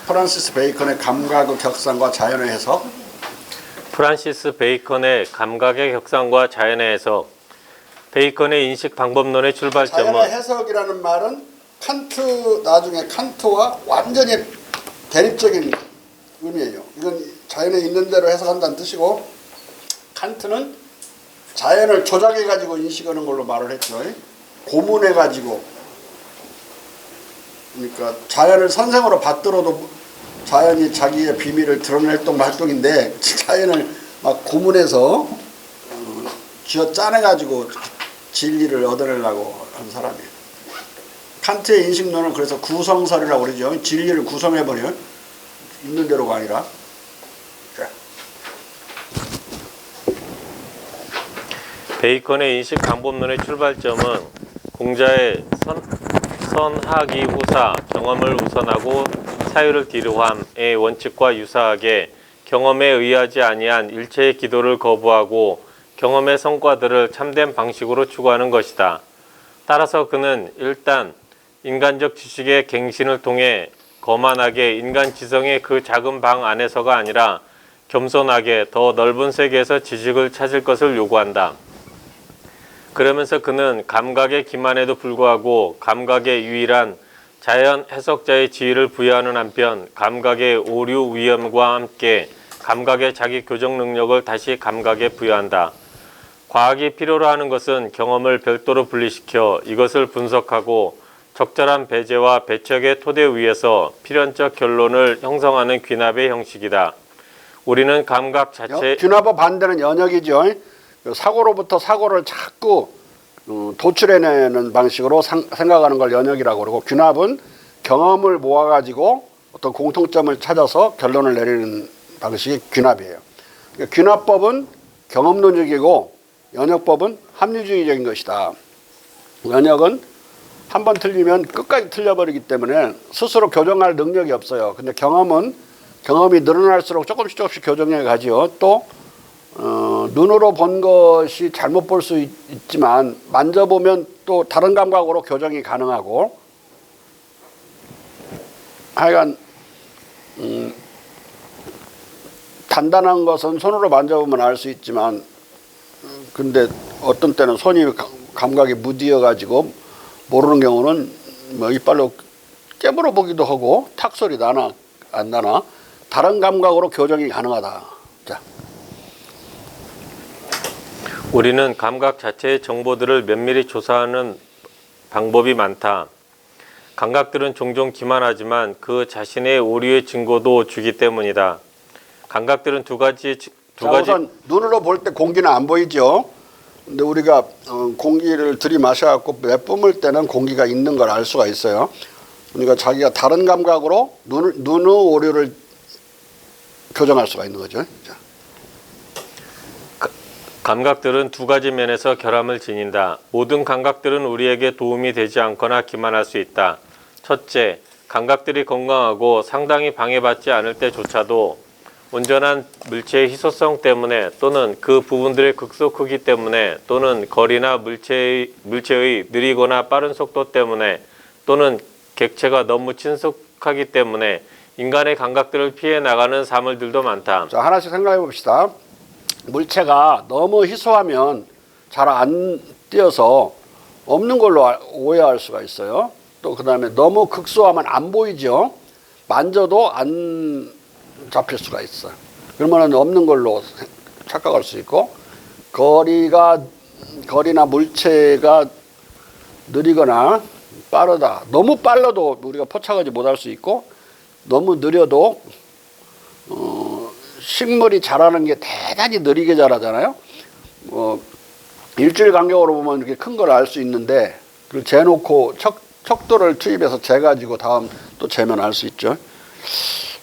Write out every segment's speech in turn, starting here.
프란시스 베이컨의 감각의 격상과 자연의 해석. 프란시스 베이컨의 감각의 격상과 자연의 해석. 베이컨의 인식 방법론의 출발점은 자연의 해석이라는 말은 나중에 칸트와 완전히 대립적인 의미예요. 이건 자연에 있는 대로 해석한다는 뜻이고, 칸트는 자연을 조작해가지고 인식하는 걸로 말을 했죠. 고문해가지고. 그러니까 자연을 선생으로 받들어도 자연이 자기의 비밀을 드러낼 활동인데, 자연을 막 고문해서 쥐어 짜내가지고 진리를 얻어내려고 한 사람이에요. 칸트의 인식론은 그래서 구성설이라고 그러죠. 진리를 구성해버려. 있는 대로가 아니라. 베이컨의 인식 방법론의 출발점은 공자의 선하기 후사, 경험을 우선하고 사유를 뒤로함의 원칙과 유사하게 경험에 의하지 아니한 일체의 기도를 거부하고 경험의 성과들을 참된 방식으로 추구하는 것이다. 따라서 그는 일단 인간적 지식의 갱신을 통해 거만하게 인간 지성의 그 작은 방 안에서가 아니라 겸손하게 더 넓은 세계에서 지식을 찾을 것을 요구한다. 그러면서 그는 감각의 기만에도 불구하고 감각의 유일한 자연 해석자의 지위를 부여하는 한편 감각의 오류 위험과 함께 감각의 자기 교정 능력을 다시 감각에 부여한다. 과학이 필요로 하는 것은 경험을 별도로 분리시켜 이것을 분석하고 적절한 배제와 배척의 토대 위에서 필연적 결론을 형성하는 귀납의 형식이다. 우리는 감각 자체 귀납의 반대는 연역이죠. 사고로부터 사고를 자꾸 도출해내는 방식으로 생각하는 걸 연역이라고 그러고, 귀납은 경험을 모아가지고 어떤 공통점을 찾아서 결론을 내리는 방식이 귀납이에요. 그러니까 귀납법은 경험론적이고 연역법은 합리주의적인 것이다. 연역은 한 번 틀리면 끝까지 틀려버리기 때문에 스스로 교정할 능력이 없어요. 근데 경험이 늘어날수록 조금씩 교정해 가지요. 또 눈으로 본 것이 잘못 볼 수 있지만 만져보면 또 다른 감각으로 교정이 가능하고, 하여간 단단한 것은 손으로 만져보면 알 수 있지만, 근데 어떤 때는 손이 감각이 무디어 가지고 모르는 경우는 뭐 이빨로 깨물어 보기도 하고, 탁 소리 나나 안 나나 다른 감각으로 교정이 가능하다. 자. 우리는 감각 자체의 정보들을 면밀히 조사하는 방법이 많다. 감각들은 종종 기만하지만 그 자신의 오류의 증거도 주기 때문이다. 감각들은 두 가지. 우선 눈으로 볼 때 공기는 안 보이죠. 근데 우리가 공기를 들이마셔갖고 내뿜을 때는 공기가 있는 걸 알 수가 있어요. 그러니까 자기가 다른 감각으로 눈의 오류를 교정할 수가 있는 거죠. 자. 감각들은 두 가지 면에서 결함을 지닌다. 모든 감각들은 우리에게 도움이 되지 않거나 기만할 수 있다. 첫째, 감각들이 건강하고 상당히 방해받지 않을 때조차도 온전한 물체의 희소성 때문에 또는 그 부분들의 극소 크기 때문에 또는 거리나 물체의 느리거나 빠른 속도 때문에 또는 객체가 너무 친숙하기 때문에 인간의 감각들을 피해 나가는 사물들도 많다. 자, 하나씩 생각해 봅시다. 물체가 너무 희소하면 잘 안 띄어서 없는 걸로 오해할 수가 있어요. 또 그다음에 너무 극소하면 안 보이죠. 만져도 안 잡힐 수가 있어요. 그러면 없는 걸로 착각할 수 있고, 거리나 물체가 느리거나 빠르다. 너무 빨라도 우리가 포착하지 못할 수 있고, 너무 느려도 식물이 자라는 게 대단히 느리게 자라잖아요. 일주일 간격으로 보면 이렇게 큰 걸 알 수 있는데, 그걸 재놓고 척도를 투입해서 재가지고 다음 또 재면 알 수 있죠.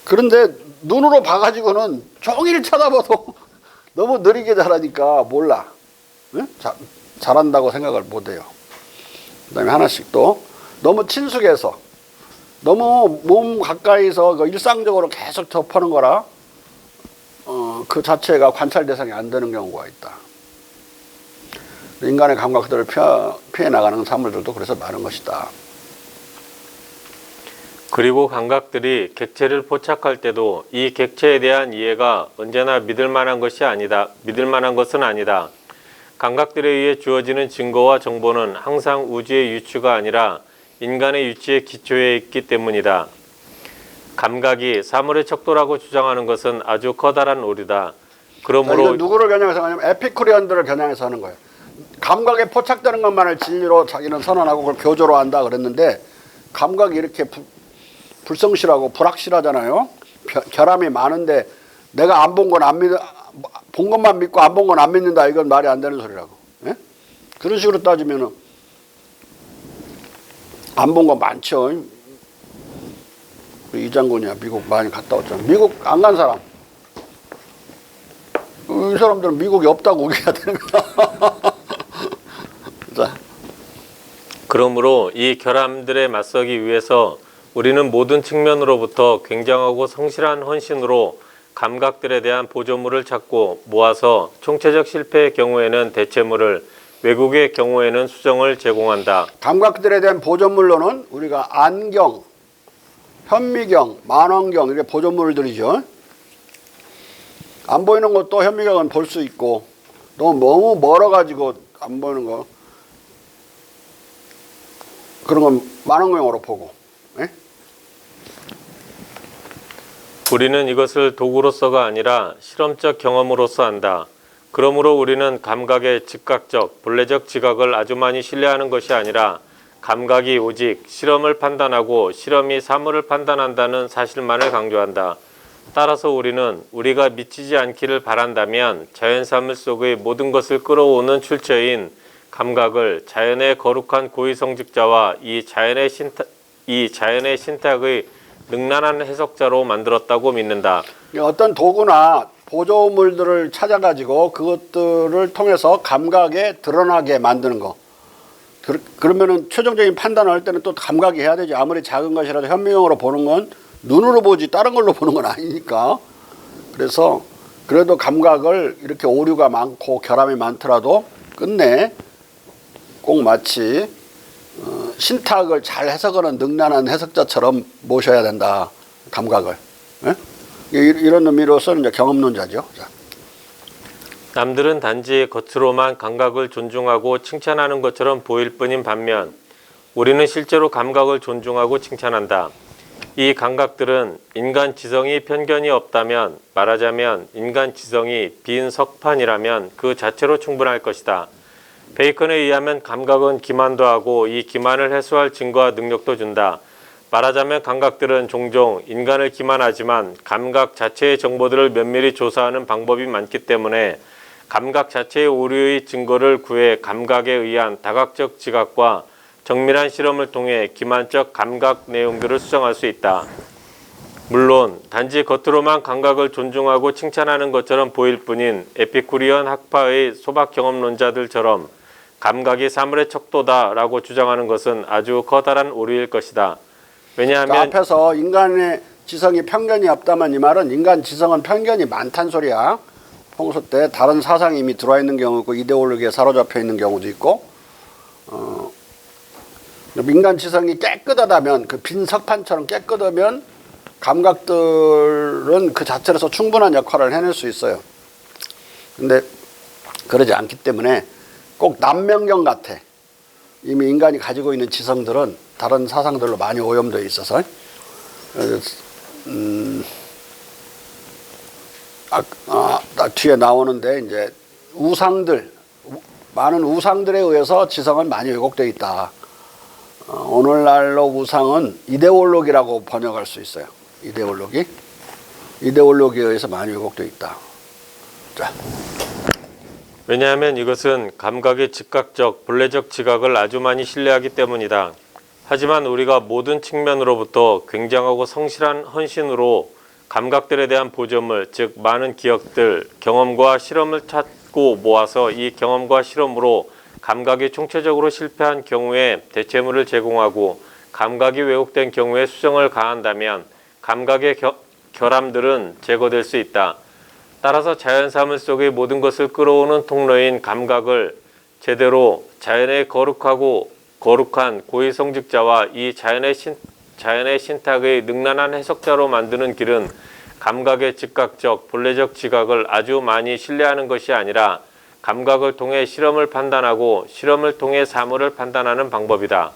그런데 눈으로 봐가지고는 종일 쳐다봐도 너무 느리게 자라니까 몰라. 네? 잘한다고 생각을 못해요. 그 다음에 하나씩 또 너무 친숙해서 너무 몸 가까이서 일상적으로 계속 접하는 거라 그 자체가 관찰 대상이 안 되는 경우가 있다. 인간의 감각들을 피해 나가는 사물들도 그래서 많은 것이다. 그리고 감각들이 객체를 포착할 때도 이 객체에 대한 이해가 언제나 믿을 만한 것은 아니다. 감각들에 의해 주어지는 증거와 정보는 항상 우주의 유추가 아니라 인간의 유추의 기초에 있기 때문이다. 감각이 사물의 척도라고 주장하는 것은 아주 커다란 오류다. 그러므로 이건 누구를 겨냥해서 하냐면 에피쿠리언들을 겨냥해서 하는 거예요. 감각에 포착되는 것만을 진리로 자기는 선언하고 그걸 교조로 한다 그랬는데 감각이 이렇게 불성실하고 불확실하잖아요. 결함이 많은데 내가 안 본 건 안 믿어, 본 것만 믿고 안 본 건 안 믿는다. 이건 말이 안 되는 소리라고. 예? 그런 식으로 따지면은 안 본 거 많죠. 이 장군이야 미국 많이 갔다 왔잖아. 미국 안 간 사람. 이 사람들은 미국이 없다고 얘기해야 되는 거야. 자. 그러므로 이 결함들에 맞서기 위해서 우리는 모든 측면으로부터 굉장하고 성실한 헌신으로 감각들에 대한 보조물을 찾고 모아서 총체적 실패의 경우에는 대체물을, 왜곡의 경우에는 수정을 제공한다. 감각들에 대한 보존물로는 우리가 안경, 현미경, 만원경 이렇게 보존물들이죠. 안 보이는 것도 현미경은 볼 수 있고 너무 멀어가지고 안 보이는 거 그런 건 만원경으로 보고. 예? 우리는 이것을 도구로서가 아니라 실험적 경험으로서 한다. 그러므로 우리는 감각의 즉각적, 본래적 지각을 아주 많이 신뢰하는 것이 아니라 감각이 오직 실험을 판단하고 실험이 사물을 판단한다는 사실만을 강조한다. 따라서 우리는 우리가 미치지 않기를 바란다면 자연사물 속의 모든 것을 끌어오는 출처인 감각을 자연의 거룩한 고위성직자와 이 자연의 신탁의 능란한 해석자로 만들었다고 믿는다. 어떤 도구나 보조물들을 찾아가지고 그것들을 통해서 감각에 드러나게 만드는 거. 그러면은 최종적인 판단을 할 때는 또 감각이 해야 되지. 아무리 작은 것이라도 현미경으로 보는 건 눈으로 보지 다른 걸로 보는 건 아니니까. 그래서 그래도 감각을 이렇게 오류가 많고 결함이 많더라도 끝내 꼭 마치 신탁을 잘 해석하는 능란한 해석자처럼 모셔야 된다. 감각을. 예? 이런 의미로서는 이제 경험론자죠. 자. 남들은 단지 겉으로만 감각을 존중하고 칭찬하는 것처럼 보일 뿐인 반면 우리는 실제로 감각을 존중하고 칭찬한다. 이 감각들은 인간 지성이 편견이 없다면, 말하자면 인간 지성이 빈 석판이라면 그 자체로 충분할 것이다. 베이컨에 의하면 감각은 기만도 하고 이 기만을 해소할 증거와 능력도 준다. 말하자면 감각들은 종종 인간을 기만하지만 감각 자체의 정보들을 면밀히 조사하는 방법이 많기 때문에 감각 자체의 오류의 증거를 구해 감각에 의한 다각적 지각과 정밀한 실험을 통해 기만적 감각 내용들을 수정할 수 있다. 물론 단지 겉으로만 감각을 존중하고 칭찬하는 것처럼 보일 뿐인 에피쿠리언 학파의 소박 경험론자들처럼 감각이 사물의 척도다라고 주장하는 것은 아주 커다란 오류일 것이다. 왜냐하면 앞에서 인간의 지성이 편견이 없다면 이 말은 인간 지성은 편견이 많단 소리야. 평소 때 다른 사상이 이미 들어와 있는 경우도 있고 이데올로기에 사로잡혀 있는 경우도 있고 인간 지성이 깨끗하다면 그 빈 석판처럼 깨끗하면 감각들은 그 자체로서 충분한 역할을 해낼 수 있어요. 근데 그러지 않기 때문에 꼭 남명경 같아. 이미 인간이 가지고 있는 지성들은 다른 사상들로 많이 오염되어 있어서 뒤에 나오는데 이제 우상들 많은 우상들에 의해서 지성은 많이 왜곡되어 있다. 오늘날로 우상은 이데올로기라고 번역할 수 있어요. 이데올로기에 의해서 많이 왜곡되어 있다. 자. 왜냐하면 이것은 감각의 즉각적, 본래적 지각을 아주 많이 신뢰하기 때문이다. 하지만 우리가 모든 측면으로부터 굉장하고 성실한 헌신으로 감각들에 대한 보조물, 즉 많은 기억들, 경험과 실험을 찾고 모아서 이 경험과 실험으로 감각이 총체적으로 실패한 경우에 대체물을 제공하고 감각이 왜곡된 경우에 수정을 가한다면 감각의 결함들은 제거될 수 있다. 따라서 자연사물 속의 모든 것을 끌어오는 통로인 감각을 제대로 자연의 거룩한 고위성직자와 이 자연의 자연의 신탁의 능란한 해석자로 만드는 길은 감각의 즉각적, 본래적 지각을 아주 많이 신뢰하는 것이 아니라 감각을 통해 실험을 판단하고 실험을 통해 사물을 판단하는 방법이다.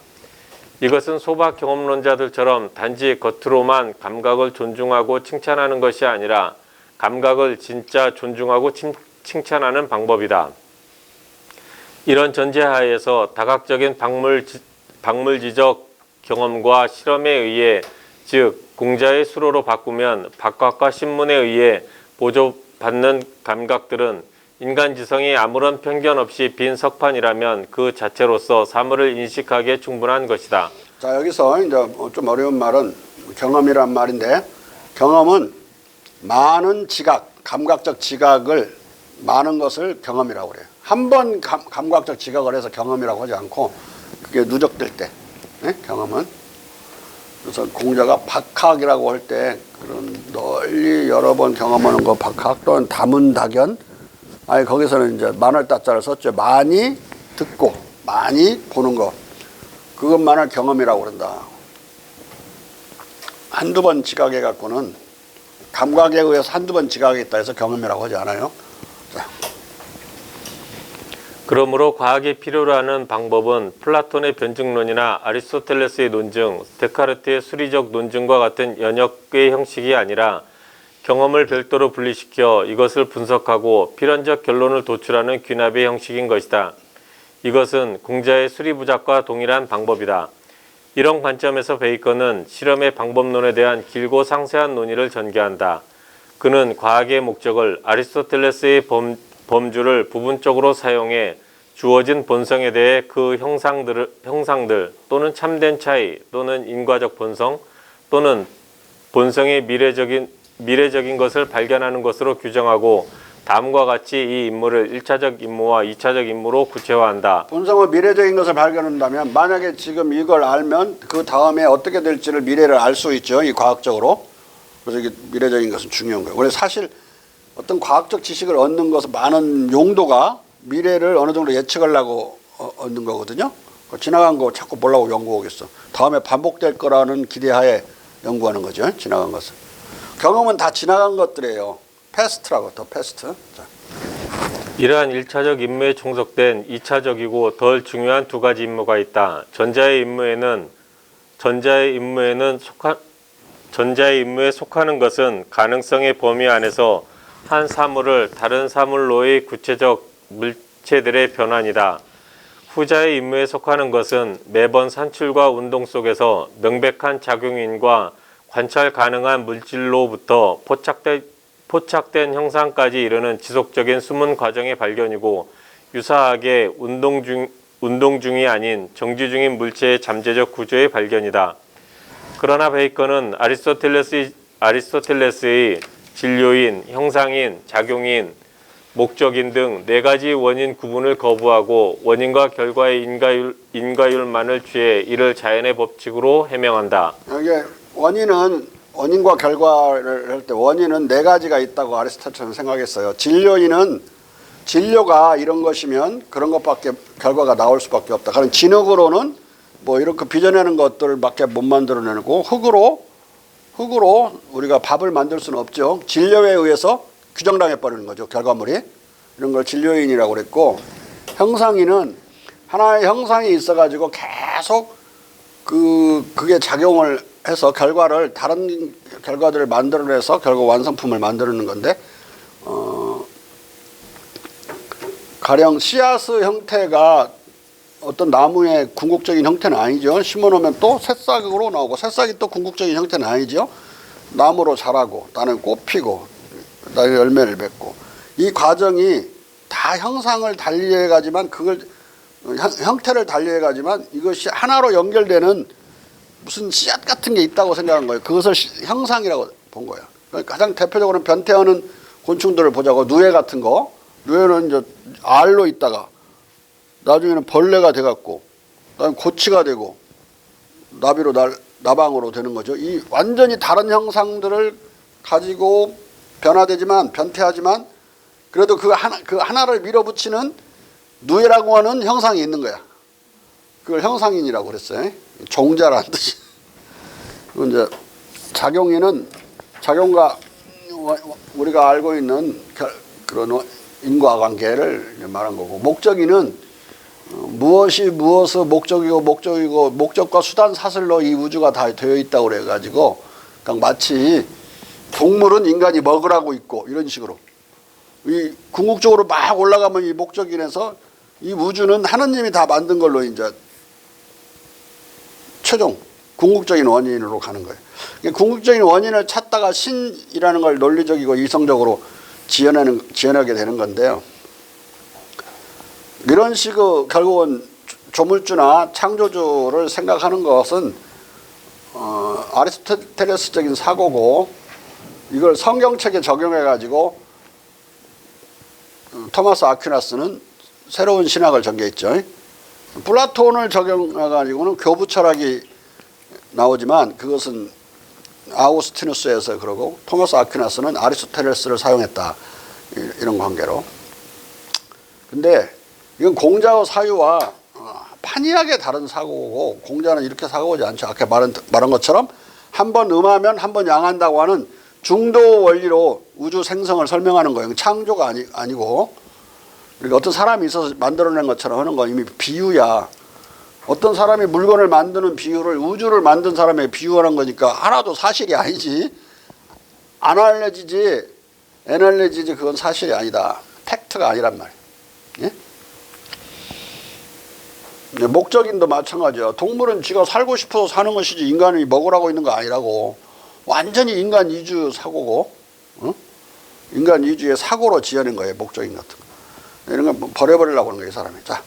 이것은 소박 경험론자들처럼 단지 겉으로만 감각을 존중하고 칭찬하는 것이 아니라 감각을 진짜 존중하고 칭찬하는 방법이다. 이런 전제하에서 다각적인 박물지적 경험과 실험에 의해, 즉 공자의 수로로 바꾸면 박학과 신문에 의해 보조받는 감각들은 인간 지성이 아무런 편견 없이 빈 석판이라면 그 자체로서 사물을 인식하기에 충분한 것이다. 자, 여기서 이제 좀 어려운 말은 경험이란 말인데, 경험은 많은 지각, 감각적 지각을 많은 것을 경험이라고 그래요. 한 번 감각적 지각을 해서 경험이라고 하지 않고 그게 누적될 때, 네? 경험은. 그래서 공자가 박학이라고 할 때 그런 널리 여러 번 경험하는 거 박학 또는 다문다견, 아니 거기서는 이제 만월 따자를 썼죠. 많이 듣고 많이 보는 거, 그것만을 경험이라고 그런다. 한두 번 지각해 갖고는, 감각에 의해서 한두 번 지각했다 해서 경험이라고 하지 않아요. 자. 그러므로 과학이 필요로 하는 방법은 플라톤의 변증론이나 아리스토텔레스의 논증, 데카르트의 수리적 논증과 같은 연역의 형식이 아니라 경험을 별도로 분리시켜 이것을 분석하고 필연적 결론을 도출하는 귀납의 형식인 것이다. 이것은 공자의 수리부작과 동일한 방법이다. 이런 관점에서 베이컨은 실험의 방법론에 대한 길고 상세한 논의를 전개한다. 그는 과학의 목적을 아리스토텔레스의 범주를 부분적으로 사용해 주어진 본성에 대해 그 형상들 또는 참된 차이 또는 인과적 본성 또는 본성의 미래적인 것을 발견하는 것으로 규정하고, 다음과 같이 이 임무를 1차적 임무와 2차적 임무로 구체화한다. 본성의 미래적인 것을 발견한다면, 만약에 지금 이걸 알면 그 다음에 어떻게 될지를 미래를 알 수 있죠. 이 과학적으로. 그래서 이게 미래적인 것은 중요한 거예요. 원래 사실 어떤 과학적 지식을 얻는 것은 많은 용도가 미래를 어느 정도 예측하려고 얻는 거거든요. 지나간 거 자꾸 보려고 연구하겠어. 다음에 반복될 거라는 기대하에 연구하는 거죠. 지나간 것은. 경험은 다 지나간 것들이에요. 패스트라고, 더 패스트. 자. 이러한 1차적 임무에 종속된 2차적이고 덜 중요한 두 가지 임무가 있다. 전자의 임무에 속하는 것은 가능성의 범위 안에서 한 사물을 다른 사물로의 구체적 물체들의 변환이다. 후자의 임무에 속하는 것은 매번 산출과 운동 속에서 명백한 작용인과 관찰 가능한 물질로부터 포착된 형상까지 이르는 지속적인 숨은 과정의 발견이고, 유사하게 운동 중이 아닌 정지 중인 물체의 잠재적 구조의 발견이다. 그러나 베이컨은 아리스토텔레스의 진료인, 형상인, 작용인, 목적인 등 네 가지 원인 구분을 거부하고 원인과 결과의 인과율만을 취해 이를 자연의 법칙으로 해명한다. 이게 원인과 결과를 할 때 원인은 네 가지가 있다고 아리스토텔레스는 생각했어요. 진료가 이런 것이면 그런 것밖에 결과가 나올 수밖에 없다. 그럼 진흙으로는 뭐 이렇게 빚어내는 것들밖에 못 만들어내고, 흙으로 우리가 밥을 만들 수는 없죠. 진료에 의해서 규정당해 버리는 거죠. 결과물이. 이런 걸 진료인이라고 그랬고, 형상인은 하나의 형상이 있어가지고 계속 그게 작용을 해서 다른 결과들을 만들어내서 결국 완성품을 만드는 건데, 가령 씨앗의 형태가 어떤 나무의 궁극적인 형태는 아니죠. 심어놓으면 또 새싹으로 나오고, 새싹이 또 궁극적인 형태는 아니죠. 나무로 자라고, 나는 꽃 피고, 나는 열매를 맺고, 이 과정이 다 형상을 달리해 가지만, 형태를 달리해 가지만 이것이 하나로 연결되는 무슨 씨앗 같은 게 있다고 생각한 거예요. 그것을 형상이라고 본 거예요. 가장 대표적으로는 변태하는 곤충들을 보자고. 누에 같은 거. 누에는 이제 알로 있다가 나중에는 벌레가 돼갖고, 그다음에 고치가 되고, 나방으로 되는 거죠. 이 완전히 다른 형상들을 가지고 변태하지만 그래도 그 하나를 밀어붙이는 누에라고 하는 형상이 있는 거야. 그걸 형상인이라고 그랬어요. 종자라는 뜻이. 그리고 이제 작용인은 작용과 우리가 알고 있는 그런 인과관계를 말한 거고, 목적인은 무엇이 무엇의 목적이고 목적과 수단 사슬로 이 우주가 다 되어 있다고 그래가지고 그러니까 마치 동물은 인간이 먹으라고 있고 이런 식으로 이 궁극적으로 막 올라가면 이 목적인에서 이 우주는 하느님이 다 만든 걸로 이제 최종 궁극적인 원인으로 가는 거예요. 궁극적인 원인을 찾다가 신이라는 걸 논리적이고 이성적으로 지어내게 되는 건데요. 이런 식의 결국은 조물주나 창조주를 생각하는 것은 아리스토텔레스적인 사고고, 이걸 성경책에 적용해 가지고 토마스 아퀴나스는 새로운 신학을 전개했죠. 플라톤을 적용해 가지고는 교부 철학이 나오지만 그것은 아우구스티누스에서 그러고, 토마스 아퀴나스는 아리스토텔레스를 사용했다, 이런 관계로. 근데 이건 공자의 사유와 판이하게 다른 사고고, 공자는 이렇게 사고하지 않죠. 아까 말한 것처럼 한 번 음하면 한 번 양한다고 하는 중도 원리로 우주 생성을 설명하는 거예요. 창조가 아니고, 그러니까 어떤 사람이 있어서 만들어낸 것처럼 하는 건 이미 비유야. 어떤 사람이 물건을 만드는 비유를 우주를 만든 사람에게 비유하는 거니까 하나도 사실이 아니지. 애널리지지 그건 사실이 아니다. 팩트가 아니란 말이에요. 예? 목적인도 마찬가지야. 동물은 지가 살고 싶어서 사는 것이지 인간이 먹으라고 있는 거 아니라고. 완전히 인간 이주 사고고, 인간 이주의 사고로 지어낸 거예요. 목적인 같은 거. 이런 거 버려버리려고 하는 거예요, 이 사람이. 자,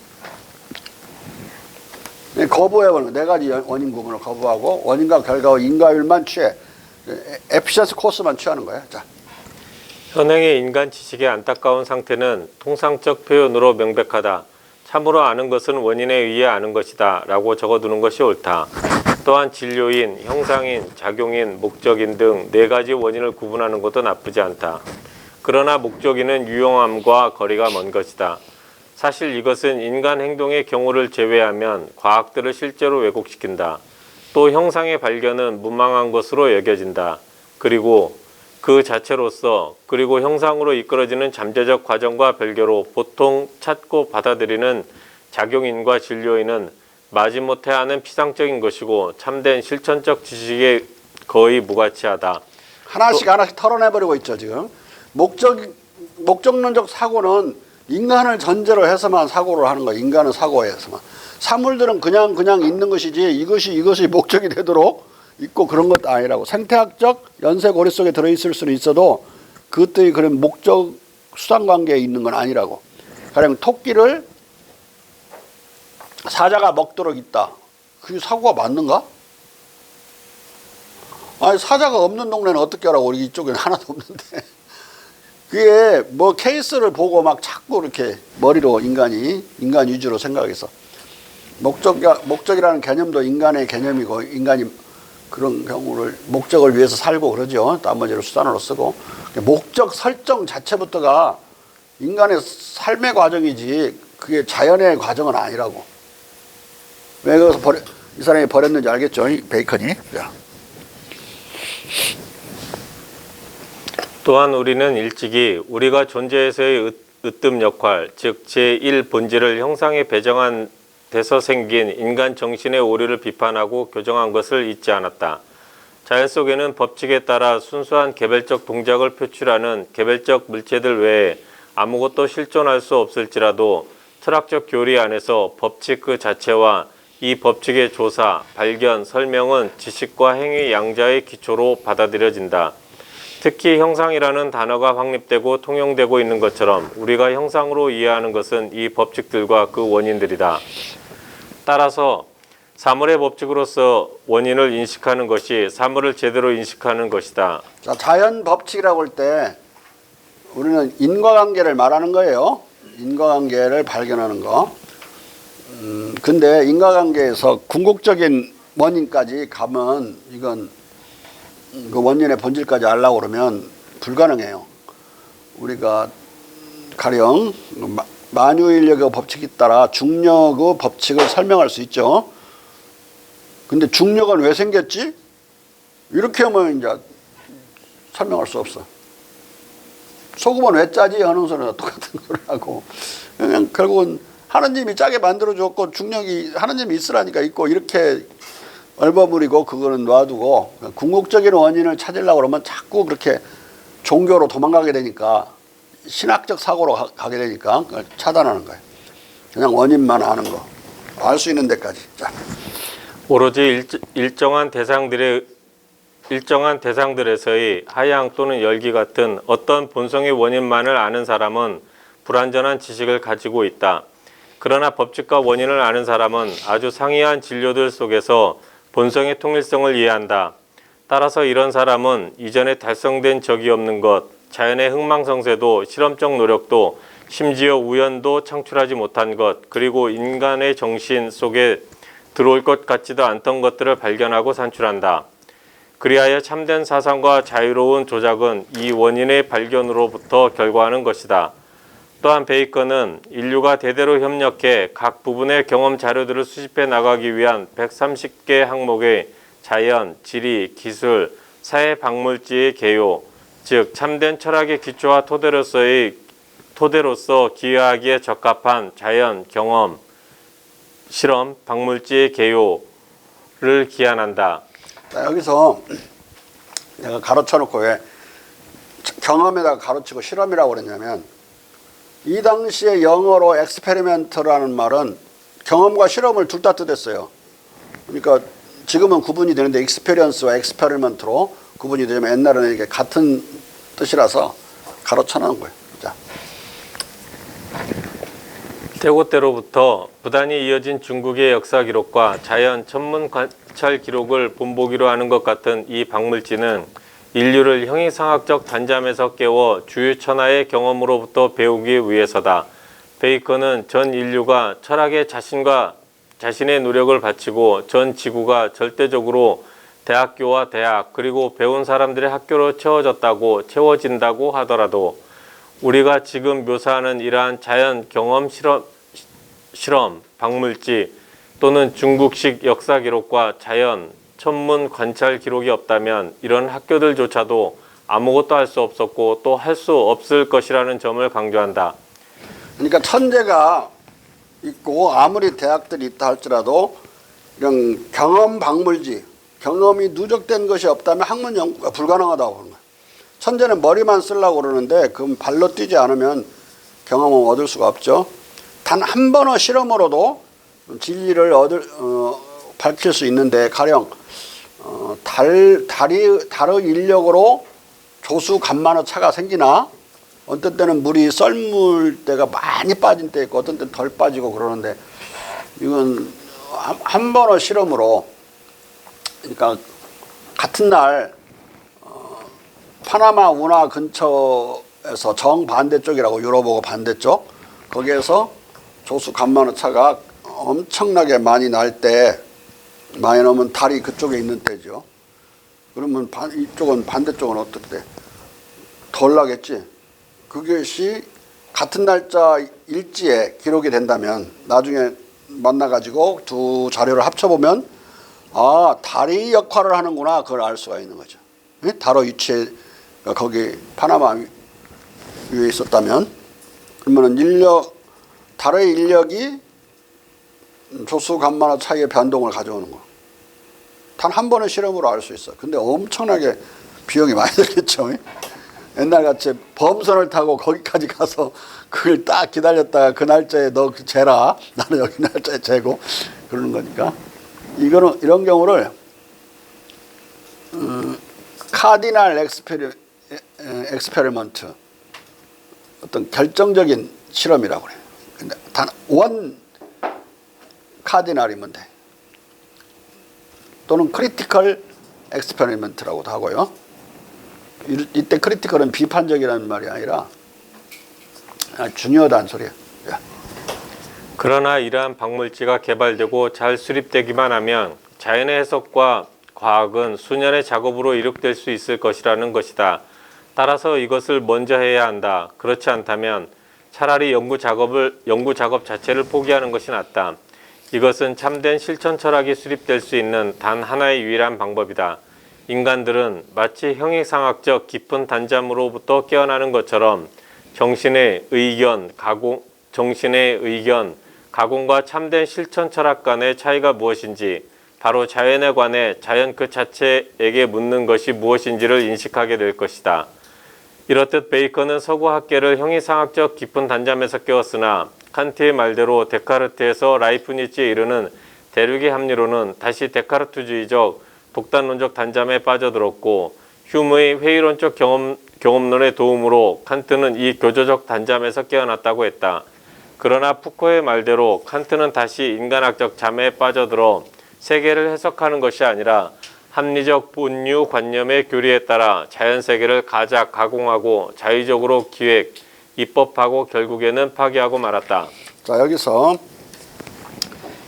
거부해버리는 거. 네 가지 원인 구분을 거부하고 원인과 결과와 인과율만 취해. 에피셔스 코스만 취하는 거예요. 자, 현행의 인간 지식의 안타까운 상태는 통상적 표현으로 명백하다. 참으로 아는 것은 원인에 의해 아는 것이다 라고 적어두는 것이 옳다. 또한 진료인, 형상인, 작용인, 목적인 등 네 가지 원인을 구분하는 것도 나쁘지 않다. 그러나 목적인은 유용함과 거리가 먼 것이다. 사실 이것은 인간 행동의 경우를 제외하면 과학들을 실제로 왜곡시킨다. 또 형상의 발견은 무망한 것으로 여겨진다. 그리고 그 자체로서, 그리고 형상으로 이끌어지는 잠재적 과정과 별개로 보통 찾고 받아들이는 작용인과 진료인은 마지못해 하는 피상적인 것이고 참된 실천적 지식에 거의 무가치하다. 하나씩 털어내버리고 있죠, 지금. 목적론적 사고는 인간을 전제로 해서만 사고를 하는 거예요. 인간은 사고에서만. 사물들은 그냥 있는 것이지 이것이 목적이 되도록 있고 그런 것도 아니라고. 생태학적 연쇄고리 속에 들어있을 수는 있어도 그것들이 그런 목적 수단관계에 있는 건 아니라고. 가령 토끼를 사자가 먹도록 있다. 그게 사고가 맞는가? 아니, 사자가 없는 동네는 어떻게 하라고. 우리 이쪽에는 하나도 없는데. 그게 뭐 케이스를 보고 막 자꾸 이렇게 머리로 인간 위주로 생각해서. 목적이라는 개념도 인간의 개념이고, 인간이 그런 경우를 목적을 위해서 살고 그러죠. 나머지를 수단으로 쓰고. 목적 설정 자체부터가 인간의 삶의 과정이지 그게 자연의 과정은 아니라고. 왜 그래서 이 사람이 버렸는지 알겠죠? 베이컨이. 자. 또한 우리는 일찍이 우리가 존재에서의 으뜸 역할, 즉 제1본질을 형상에 배정한 데서 생긴 인간 정신의 오류를 비판하고 교정한 것을 잊지 않았다. 자연 속에는 법칙에 따라 순수한 개별적 동작을 표출하는 개별적 물체들 외에 아무것도 실존할 수 없을지라도 철학적 교리 안에서 법칙 그 자체와 이 법칙의 조사, 발견, 설명은 지식과 행위 양자의 기초로 받아들여진다. 특히 형상이라는 단어가 확립되고 통용되고 있는 것처럼 우리가 형상으로 이해하는 것은 이 법칙들과 그 원인들이다. 따라서 사물의 법칙으로서 원인을 인식하는 것이 사물을 제대로 인식하는 것이다. 자, 자연 법칙이라고 할 때 우리는 인과관계를 말하는 거예요. 인과관계를 발견하는 거. 근데 인과관계에서 궁극적인 원인까지 가면 이건 그 원인의 본질까지 알려고 그러면 불가능해요. 우리가 가령 만유인력의 법칙에 따라 중력의 법칙을 설명할 수 있죠. 근데 중력은 왜 생겼지? 이렇게 하면 이제 설명할 수 없어. 소금은 왜 짜지 하는 소리나 똑같은 소리 하고, 그냥 결국은 하느님이 짜게 만들어줬고 중력이 하느님이 있으라니까 있고, 이렇게 얼버무리고 그거는 놔두고 궁극적인 원인을 찾으려고 그러면 자꾸 그렇게 종교로 도망가게 되니까, 신학적 사고로 가게 되니까 그걸 차단하는 거예요. 그냥 원인만 아는 거, 알 수 있는 데까지. 자. 오로지 일정한 대상들에서의 하향 또는 열기 같은 어떤 본성의 원인만을 아는 사람은 불완전한 지식을 가지고 있다. 그러나 법칙과 원인을 아는 사람은 아주 상이한 진료들 속에서 본성의 통일성을 이해한다. 따라서 이런 사람은 이전에 달성된 적이 없는 것, 자연의 흥망성쇠도 실험적 노력도 심지어 우연도 창출하지 못한 것, 그리고 인간의 정신 속에 들어올 것 같지도 않던 것들을 발견하고 산출한다. 그리하여 참된 사상과 자유로운 조작은 이 원인의 발견으로부터 결과하는 것이다. 또한 베이컨은 인류가 대대로 협력해 각 부분의 경험 자료들을 수집해 나가기 위한 130개 항목의 자연, 지리, 기술, 사회 박물지의 개요, 즉 참된 철학의 기초와 토대로서 기여하기에 적합한 자연, 경험, 실험, 박물지의 개요를 기한한다. 자, 여기서 내가 가로쳐 놓고 왜 경험에다가 가로치고 실험이라고 그랬냐면, 이 당시에 영어로 엑스페리멘트라는 말은 경험과 실험을 둘 다 뜻했어요. 그러니까 지금은 구분이 되는데 익스페리언스와 엑스페리먼트로 구분이 되지만 옛날에는 이게 같은 뜻이라서 가로쳐 놓은 거예요. 자. 태고 때로부터 부단히 이어진 중국의 역사 기록과 자연 천문 관찰 기록을 본보기로 하는 것 같은 이 박물지는 인류를 형이상학적 단잠에서 깨워 주유 천하의 경험으로부터 배우기 위해서다. 베이컨은 전 인류가 철학에 자신의 노력을 바치고 전 지구가 절대적으로 대학교와 대학 그리고 배운 사람들의 학교로 채워진다고 하더라도 우리가 지금 묘사하는 이러한 자연 경험 실험, 박물지 또는 중국식 역사 기록과 자연, 천문 관찰 기록이 없다면 이런 학교들조차도 아무것도 할 수 없었고 또 할 수 없을 것이라는 점을 강조한다. 그러니까 천재가 있고 아무리 대학들이 있다 할지라도 이런 경험 박물지, 경험이 누적된 것이 없다면 학문 연구가 불가능하다고 하는 거예요. 천재는 머리만 쓰려고 그러는데 그건 발로 뛰지 않으면 경험은 얻을 수가 없죠. 단 한 번의 실험으로도 진리를 밝힐 수 있는데, 가령 달의 인력으로 조수 간만의 차가 생기나, 어떤 때는 물이 썰물 때가 많이 빠진 때 있고 어떤 때는 덜 빠지고 그러는데, 이건 한 번의 실험으로, 그러니까 같은 날 파나마 운하 근처에서 정반대쪽이라고, 유럽하고 반대쪽, 거기에서 조수 간만의 차가 엄청나게 많이 날 때, 많이 나면 달이 그쪽에 있는 때죠. 그러면 이쪽은, 반대쪽은 어떻게 덜 나겠지. 그것이 같은 날짜 일지에 기록이 된다면 나중에 만나가지고 두 자료를 합쳐보면, 아, 달이 역할을 하는구나, 그걸 알 수가 있는 거죠. 달의 위치에 거기 파나마 위에 있었다면, 그러면은 달의 인력이 조수 간만의 차이의 변동을 가져오는 거. 단 한 번의 실험으로 알 수 있어. 근데 엄청나게 비용이 많이 들겠죠. 옛날같이 범선을 타고 거기까지 가서 그걸 딱 기다렸다가 그 날짜에 너 재라, 나는 여기 날짜에 재고 그러는 거니까, 이런 경우를 카디널 엑스페리먼트, 어떤 결정적인 실험이라고 그래요. 근데 단 원 카디널이면 돼. 또는 크리티컬 엑스페리먼트라고도 하고요. 이때 크리티컬은 비판적이라는 말이 아니라 중요하다는 소리예요. 그러나 이러한 박물지가 개발되고 잘 수립되기만 하면 자연의 해석과 과학은 수년의 작업으로 이룩될 수 있을 것이라는 것이다. 따라서 이것을 먼저 해야 한다. 그렇지 않다면 차라리 연구 작업 자체를 포기하는 것이 낫다. 이것은 참된 실천 철학이 수립될 수 있는 단 하나의 유일한 방법이다. 인간들은 마치 형이상학적 깊은 단잠으로부터 깨어나는 것처럼 정신의 의견, 가공과 참된 실천 철학 간의 차이가 무엇인지, 바로 자연에 관해 자연 그 자체에게 묻는 것이 무엇인지를 인식하게 될 것이다. 이렇듯 베이컨은 서구 학계를 형이상학적 깊은 단잠에서 깨웠으나 칸트의 말대로 데카르트에서 라이프니츠에 이르는 대륙의 합리론은 다시 데카르트주의적 독단론적 단잠에 빠져들었고, 휴무의 회의론적 경험론의 도움으로 칸트는 이 교조적 단잠에서 깨어났다고 했다. 그러나 푸코의 말대로 칸트는 다시 인간학적 잠에 빠져들어 세계를 해석하는 것이 아니라 합리적 본유 관념의 교리에 따라 자연세계를 가작, 가공하고 자의적으로 기획, 입법하고 결국에는 파괴하고 말았다. 자, 여기서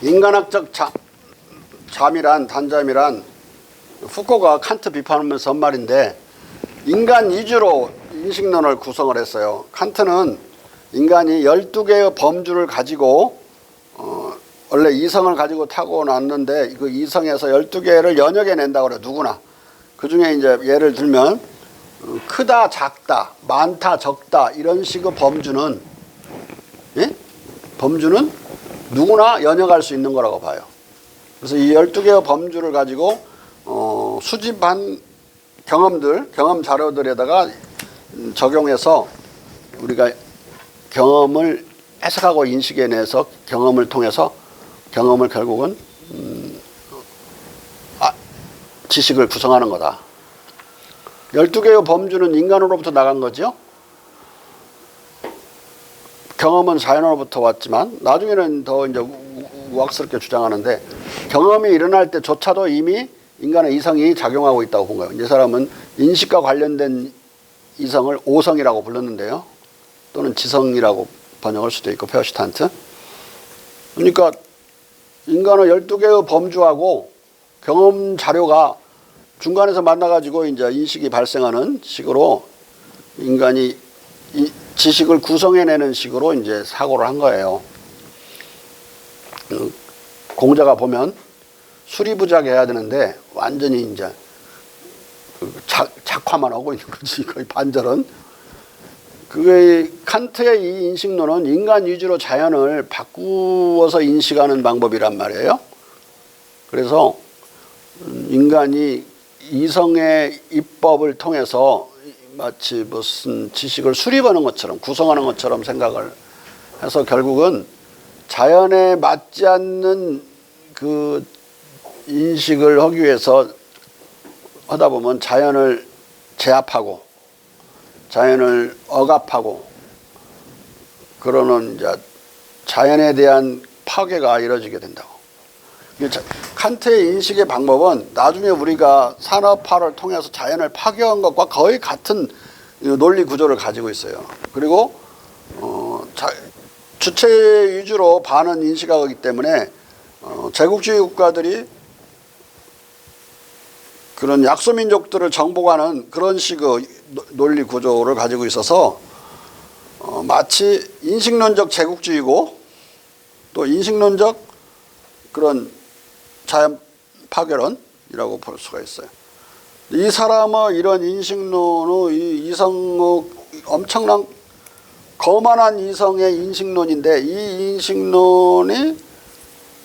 인간학적 잠이란 단잠이란 푸코가 칸트 비판하면서 한 말인데, 인간 위주로 인식론을 구성을 했어요. 칸트는 인간이 12개의 범주를 가지고 원래 이성을 가지고 타고났는데 그 이성에서 12개를 연역해낸다고 그래요. 누구나. 그 중에 이제 예를 들면 크다, 작다, 많다, 적다 이런 식의 범주는, 예? 범주는 누구나 연역할 수 있는 거라고 봐요. 그래서 이 12개의 범주를 가지고 수집한 경험 자료들에다가 적용해서 우리가 경험을 해석하고 인식해내서 경험을 통해서 경험을 결국은 지식을 구성하는 거다. 12개의 범주는 인간으로부터 나간 거죠. 경험은 자연으로부터 왔지만 나중에는 더 이제 우악스럽게 주장하는데, 경험이 일어날 때조차도 이미 인간의 이성이 작용하고 있다고 본 거예요. 이 사람은 인식과 관련된 이성을 오성이라고 불렀는데요. 또는 지성이라고 번역할 수도 있고, 페어슈탄트. 그러니까 인간의 12개의 범주하고 경험 자료가 중간에서 만나가지고 이제 인식이 발생하는 식으로 인간이 이 지식을 구성해내는 식으로 이제 사고를 한 거예요. 공자가 보면 수리부작해야 되는데 완전히 이제 작화만 하고 있는 거지. 거의 반절은. 그게 칸트의 이 인식론은 인간 위주로 자연을 바꾸어서 인식하는 방법이란 말이에요. 그래서 인간이 이성의 입법을 통해서 마치 무슨 지식을 수립하는 것처럼 구성하는 것처럼 생각을 해서 결국은 자연에 맞지 않는 그 인식을 하기 위해서 하다 보면 자연을 제압하고 자연을 억압하고 그러는 이제 자연에 대한 파괴가 이루어지게 된다고. 칸트의 인식의 방법은 나중에 우리가 산업화를 통해서 자연을 파괴한 것과 거의 같은 논리 구조를 가지고 있어요. 그리고 주체 위주로 반은 인식하기 때문에 제국주의 국가들이 그런 약소민족들을 정복하는 그런 식의 논리 구조를 가지고 있어서 마치 인식론적 제국주의고 또 인식론적 그런 자연 파괴론이라고 볼 수가 있어요. 이 사람의 이런 인식론의 이 이성의 엄청난 거만한 이성의 인식론인데, 이 인식론이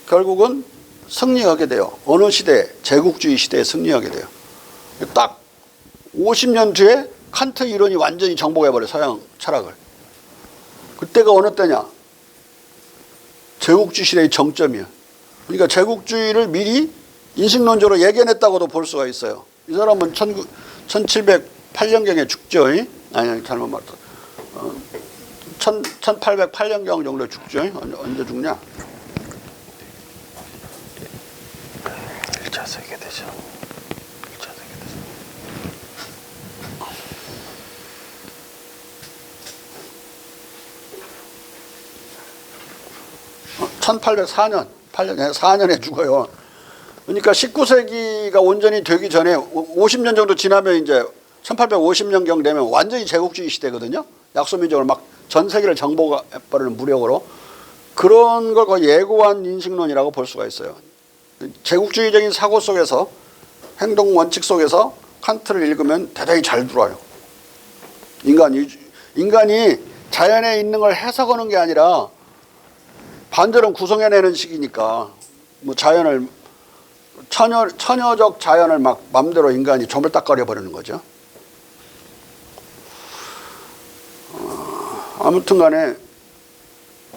결국은 승리하게 돼요. 어느 시대? 제국주의 시대에 승리하게 돼요. 딱 50년 뒤에 칸트 이론이 완전히 정복해버려요. 서양 철학을. 그때가 어느 때냐? 제국주의 시대의 정점이에요. 그러니까 제국주의를 미리 인식론적으로 예견했다고도 볼 수가 있어요. 이 사람은 1708년경에 죽죠. 아니 잘못 말했다. 1808년경 정도에 죽죠. 언제 죽냐? 1차 세계대전. 1차 세계대전. 1804년에 죽어요. 그러니까 19세기가 온전히 되기 전에 50년 정도 지나면 이제 1850년경 되면 완전히 제국주의 시대거든요. 약소민족을 막 전 세계를 정복해버리는 무력으로. 그런 걸 거의 예고한 인식론이라고 볼 수가 있어요. 제국주의적인 사고 속에서 행동 원칙 속에서 칸트를 읽으면 대단히 잘 들어요. 인간이 자연에 있는 걸 해석하는 게 아니라 반대로 구성해내는 식이니까 뭐 자연을 처녀적 자연을 막 맘대로 인간이 조물딱거려 버리는 거죠. 아무튼간에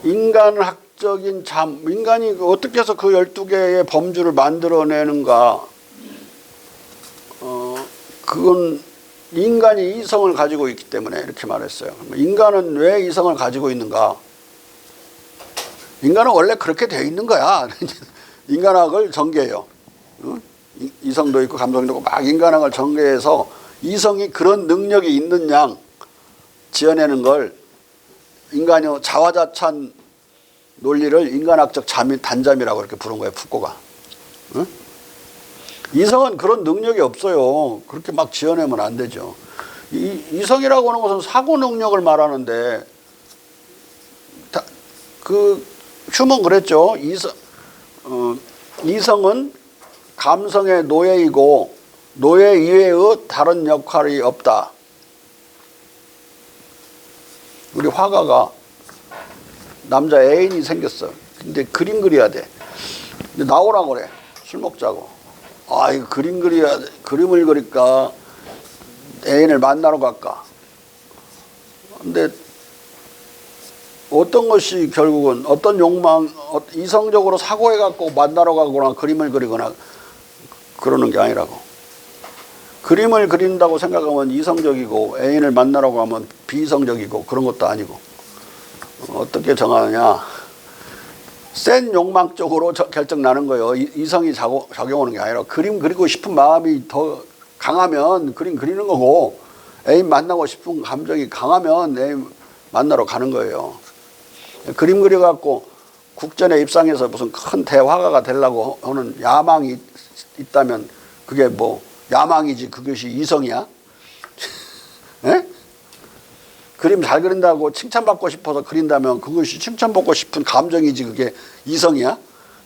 인간학적인 인간이 어떻게 해서 그 12개의 범주를 만들어내는가, 그건 인간이 이성을 가지고 있기 때문에 이렇게 말했어요. 인간은 왜 이성을 가지고 있는가? 인간은 원래 그렇게 돼 있는 거야. 인간학을 전개해요. 이성도 있고 감성도 있고 막 인간학을 전개해서 이성이 그런 능력이 있는 양 지어내는 걸 인간의 자화자찬 논리를 인간학적 단잠이라고 이렇게 부른 거예요. 푸코가. 응? 이성은 그런 능력이 없어요. 그렇게 막 지어내면 안 되죠. 이성이라고 하는 것은 사고 능력을 말하는데, 휴먼 그랬죠. 이성은 감성의 노예이고 노예 이외의 다른 역할이 없다. 우리 화가가 남자 애인이 생겼어. 근데 그림 그려야 돼. 근데 나오라고 그래. 술 먹자고. 아, 이거 그림 그려야 돼. 그림을 그릴까? 애인을 만나러 갈까? 근데 어떤 것이 결국은 어떤 욕망, 이성적으로 사고해갖고 만나러 가거나 그림을 그리거나 그러는 게 아니라고. 그림을 그린다고 생각하면 이성적이고 애인을 만나러 가면 비이성적이고 그런 것도 아니고. 어떻게 정하느냐. 센 욕망 쪽으로 결정 나는 거예요. 이성이 작용하는 게 아니라 그림 그리고 싶은 마음이 더 강하면 그림 그리는 거고, 애인 만나고 싶은 감정이 강하면 애인 만나러 가는 거예요. 그림 그려갖고 국전에 입상해서 무슨 큰 대화가가 되려고 하는 야망이 있다면 그게 뭐 야망이지 그것이 이성이야? 에? 그림 잘 그린다고 칭찬받고 싶어서 그린다면 그것이 칭찬받고 싶은 감정이지 그게 이성이야?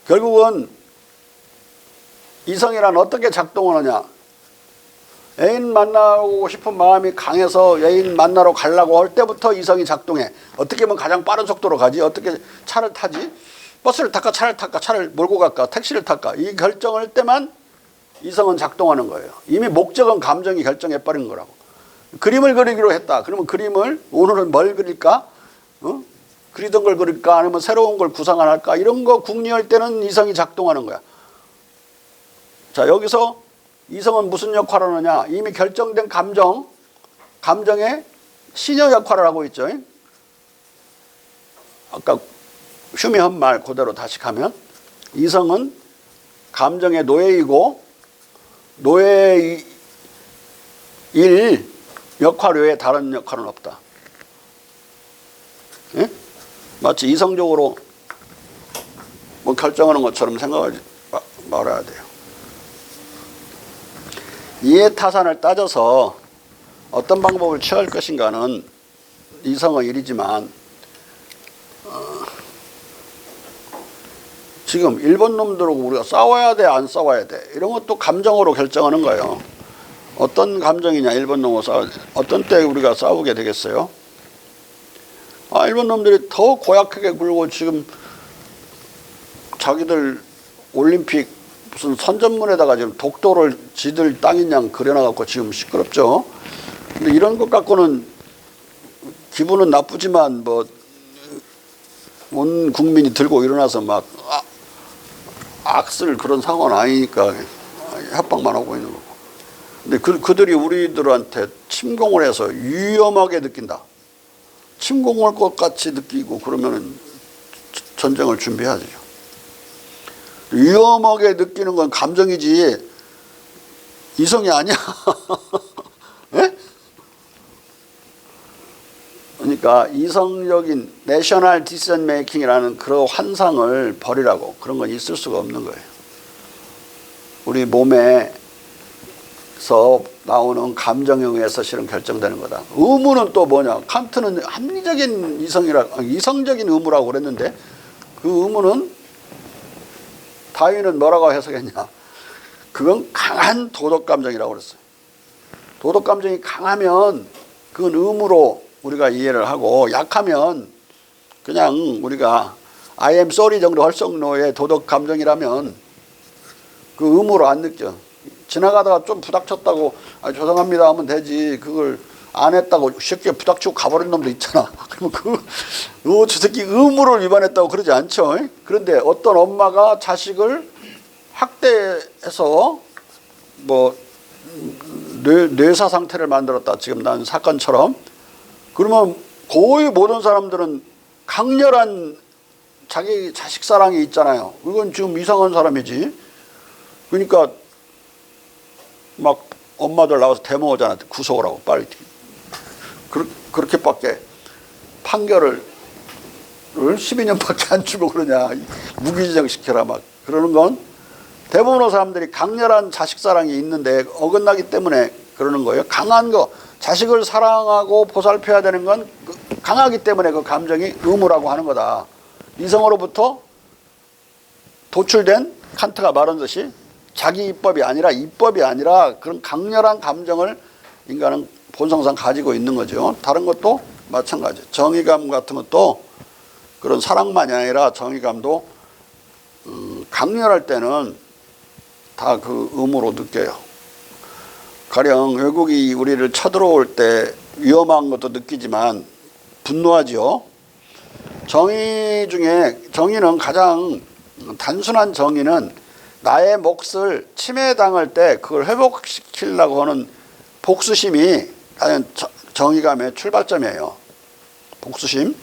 결국은 이성이란 어떻게 작동하느냐. 애인 만나고 싶은 마음이 강해서 애인 만나러 가려고 할 때부터 이성이 작동해. 어떻게 하면 가장 빠른 속도로 가지? 어떻게 차를 타지? 버스를 탈까 차를 탈까 차를 몰고 갈까 택시를 탈까? 이 결정을 할 때만 이성은 작동하는 거예요. 이미 목적은 감정이 결정해버린 거라고. 그림을 그리기로 했다. 그러면 그림을 오늘은 뭘 그릴까? 그리던 걸 그릴까? 아니면 새로운 걸 구상을 할까? 이런 거 궁리할 때는 이성이 작동하는 거야. 자, 여기서 이성은 무슨 역할을 하느냐? 이미 결정된 감정의 시녀 역할을 하고 있죠. 아까 휴미 한 말 그대로 다시 가면 이성은 감정의 노예이고 노예일 역할 외에 다른 역할은 없다. 예? 마치 이성적으로 뭐 결정하는 것처럼 생각하지 말아야 돼요. 이해타산을 따져서 어떤 방법을 취할 것인가는 이성의 일이지만 지금 일본 놈들하고 우리가 싸워야 돼 안 싸워야 돼 이런 것도 감정으로 결정하는 거예요. 어떤 감정이냐 일본 놈하고 싸워 어떤 때 우리가 싸우게 되겠어요? 일본 놈들이 더 고약하게 굴고 지금 자기들 올림픽 무슨 선전문에다가 지금 독도를 지들 땅인 양 그려놔갖고 지금 시끄럽죠. 근데 이런 것 갖고는 기분은 나쁘지만 뭐 온 국민이 들고 일어나서 막 악쓸 그런 상황은 아니니까 협박만 하고 있는 거고. 근데 그들이 우리들한테 침공을 해서 위험하게 느낀다. 침공할 것 같이 느끼고 그러면은 전쟁을 준비해야죠. 위험하게 느끼는 건 감정이지 이성이 아니야. 네? 그러니까 이성적인 내셔널 디시전 메이킹이라는 그런 환상을 버리라고. 그런 건 있을 수가 없는 거예요. 우리 몸에서 나오는 감정에 의해서 실은 결정되는 거다. 의무는 또 뭐냐? 칸트는 합리적인 이성적인 의무라고 그랬는데 그 의무는 다윈은 뭐라고 해석했냐? 그건 강한 도덕 감정이라고 그랬어요. 도덕 감정이 강하면 그건 의무로 우리가 이해를 하고, 약하면 그냥 우리가 I am sorry 정도 할 정도의 도덕 감정이라면 그 의무로 안 느껴. 지나가다가 좀 부닥쳤다고 죄송합니다 하면 되지. 그걸 안 했다고 쉽게 부닥치고 가버린 놈도 있잖아. 그러면 저 새끼 의무를 위반했다고 그러지 않죠. 그런데 어떤 엄마가 자식을 학대해서 뭐 뇌사 상태를 만들었다, 지금 난 사건처럼. 그러면 거의 모든 사람들은 강렬한 자기 자식 사랑이 있잖아요. 이건 지금 이상한 사람이지. 그러니까 막 엄마들 나와서 데모 오잖아. 구속을 하고 빨리. 그렇게밖에 판결을 12년밖에 안 주고 그러냐. 무기징역 시켜라 막 그러는 건 대부분의 사람들이 강렬한 자식 사랑이 있는데 어긋나기 때문에 그러는 거예요. 강한 거, 자식을 사랑하고 보살펴야 되는 건 강하기 때문에 그 감정이 의무라고 하는 거다. 이성으로부터 도출된, 칸트가 말한 듯이 자기 입법이 아니라 그런 강렬한 감정을 인간은 본성상 가지고 있는 거죠. 다른 것도 마찬가지. 정의감 같은 것도 그런 사랑만이 아니라 정의감도 강렬할 때는 다 그 의무로 느껴요. 가령 외국이 우리를 쳐들어올 때 위험한 것도 느끼지만 분노하지요. 정의 중에, 정의는 가장 단순한 정의는 나의 몫을 침해당할 때 그걸 회복시키려고 하는 복수심이 가장 정의감의 출발점이에요. 복수심.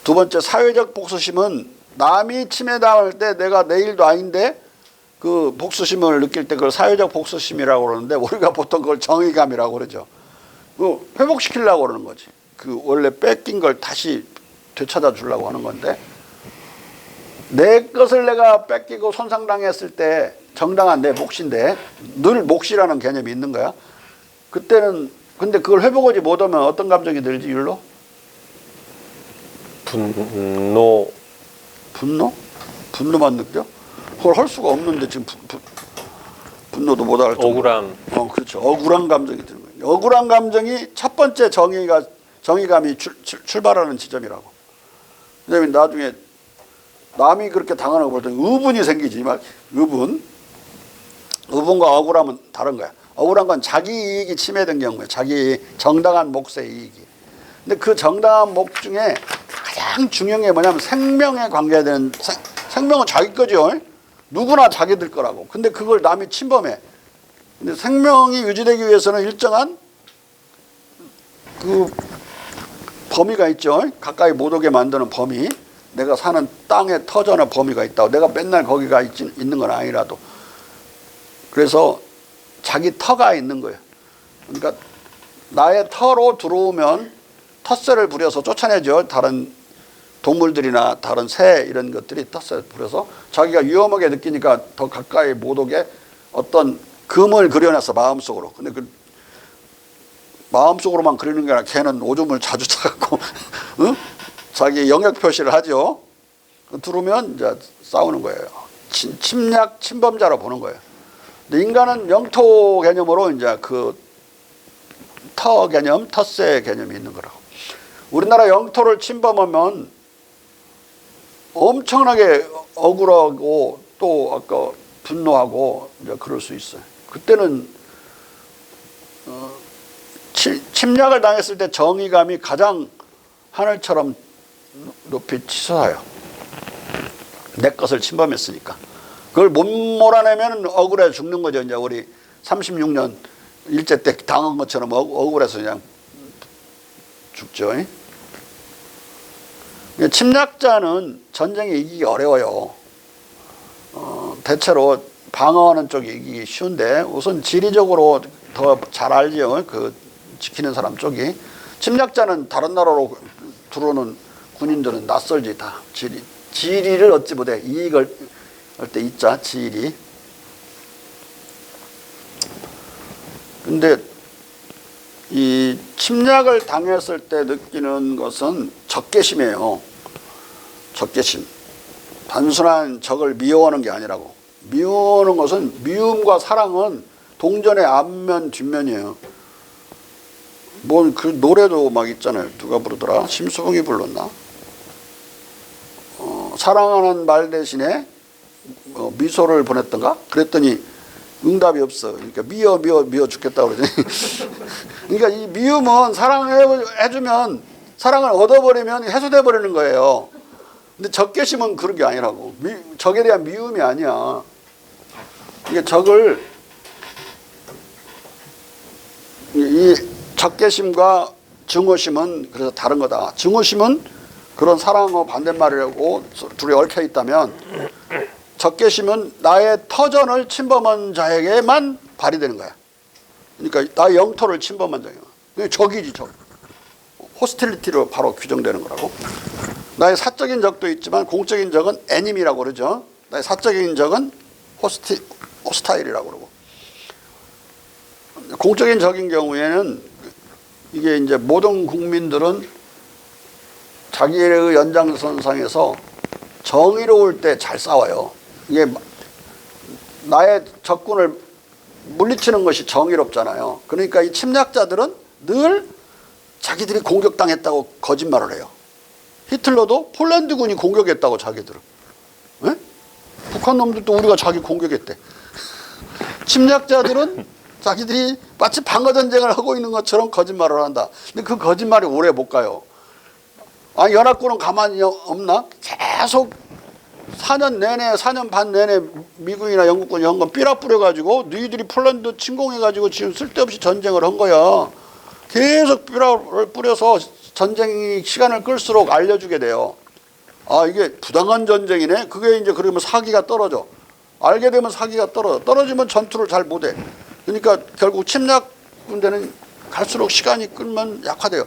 두 번째, 사회적 복수심은 남이 침해당할 때 내가 내 일도 아닌데 그 복수심을 느낄 때 그걸 사회적 복수심이라고 그러는데, 우리가 보통 그걸 정의감이라고 그러죠. 그 회복시키려고 그러는 거지. 그 원래 뺏긴 걸 다시 되찾아 주려고 하는 건데, 내 것을 내가 뺏기고 손상당했을 때 정당한 내 몫인데, 늘 몫이라는 개념이 있는 거야. 그때는 근데 그걸 회복하지 못하면 어떤 감정이 들지, 율로? 분노. 분노? 분노만 느껴? 그걸 할 수가 없는데 지금 분노도 못할 정도. 억울함. 그렇죠. 억울한 감정이 드는 거예요. 억울한 감정이 첫 번째 정의감이 출발하는 지점이라고. 왜냐면 나중에 남이 그렇게 당하는 거 볼 때 의분이 생기지. 막 의분과 억울함은 다른 거야. 억울한 건 자기 이익이 침해된 경우에, 자기 정당한 몫의 이익이. 근데 그 정당한 몫 중에 가장 중요한 게 뭐냐면 생명에 관계되는, 생명은 자기 거죠. 누구나 자기들 거라고. 근데 그걸 남이 침범해. 근데 생명이 유지되기 위해서는 일정한 그 범위가 있죠. 가까이 못 오게 만드는 범위. 내가 사는 땅의 터전의 범위가 있다고. 내가 맨날 거기가 있는 건 아니라도. 그래서 자기 터가 있는 거예요. 그러니까 나의 터로 들어오면 텃세를 부려서 쫓아내죠. 다른 동물들이나 다른 새 이런 것들이 텃세를 부려서 자기가 위험하게 느끼니까 더 가까이 못 오게 어떤 금을 그려놨어, 마음속으로. 근데 그 마음속으로만 그리는 게 아니라 걔는 오줌을 자주 짜갖고 응? 자기 영역 표시를 하죠. 들어오면 이제 싸우는 거예요. 침략, 침범자로 보는 거예요. 근데 인간은 영토 개념으로 이제 그 터 개념, 텃세 개념이 있는 거라고. 우리나라 영토를 침범하면 엄청나게 억울하고 또 아까 분노하고 이제 그럴 수 있어요. 그때는 침략을 당했을 때 정의감이 가장 하늘처럼 높이 치솟아요. 내 것을 침범했으니까. 그걸 못 몰아내면 억울해 죽는 거죠. 이제 우리 36년 일제 때 당한 것처럼 억울해서 그냥 죽죠. 침략자는 전쟁에 이기기 어려워요. 대체로 방어하는 쪽이 이기기 쉬운데 우선 지리적으로 더 잘 알죠. 그 지키는 사람 쪽이. 침략자는 다른 나라로 들어오는 군인들은 낯설지 다. 지리를 얻지 못해. 이익을 할 때 있자, 지리. 근데 이 침략을 당했을 때 느끼는 것은 적개심이에요. 적개심. 단순한 적을 미워하는 게 아니라고. 미우는 것은 미움과 사랑은 동전의 앞면 뒷면이에요. 뭐 그 노래도 막 있잖아요. 누가 부르더라? 심수봉이 불렀나? 사랑하는 말 대신에 미소를 보냈던가? 그랬더니 응답이 없어. 그러니까 미워 죽겠다 그러더니. 그러니까 이 미움은 사랑해주면 사랑을 얻어버리면 해소돼 버리는 거예요. 근데 적개심은 그런 게 아니라고. 적에 대한 미움이 아니야. 이게 적을 이 적개심과 증오심은 그래서 다른 거다. 증오심은 그런 사랑과 반대말이라고 둘이 얽혀 있다면 적개심은 나의 터전을 침범한 자에게만 발휘되는 거야. 그러니까 나의 영토를 침범한 자에게. 그게 적이지 적. 호스틸리티로 바로 규정되는 거라고. 나의 사적인 적도 있지만 공적인 적은 애님이라고 그러죠. 나의 사적인 적은 호스타일이라고 그러고. 공적인 적인 경우에는 이게 이제 모든 국민들은 자기의 연장선상에서 정의로울 때 잘 싸워요. 이게 나의 적군을 물리치는 것이 정의롭잖아요. 그러니까 이 침략자들은 늘 자기들이 공격당했다고 거짓말을 해요. 히틀러도 폴란드군이 공격했다고 자기들은. 에? 북한 놈들도 우리가 자기 공격했대. 침략자들은 자기들이 마치 방어전쟁을 하고 있는 것처럼 거짓말을 한다. 근데 그 거짓말이 오래 못 가요. 아, 연합군은 가만히 없나? 계속 4년 반 내내 미국이나 영국군이 한 건 삐라 뿌려가지고 너희들이 폴란드 침공해가지고 지금 쓸데없이 전쟁을 한 거야. 계속 삐라를 뿌려서 전쟁이 시간을 끌수록 알려주게 돼요. 아, 이게 부당한 전쟁이네? 그게 이제 그러면 사기가 떨어져. 알게 되면 사기가 떨어지면 전투를 잘 못해. 그러니까 결국 침략 군대는 갈수록 시간이 끌면 약화돼요.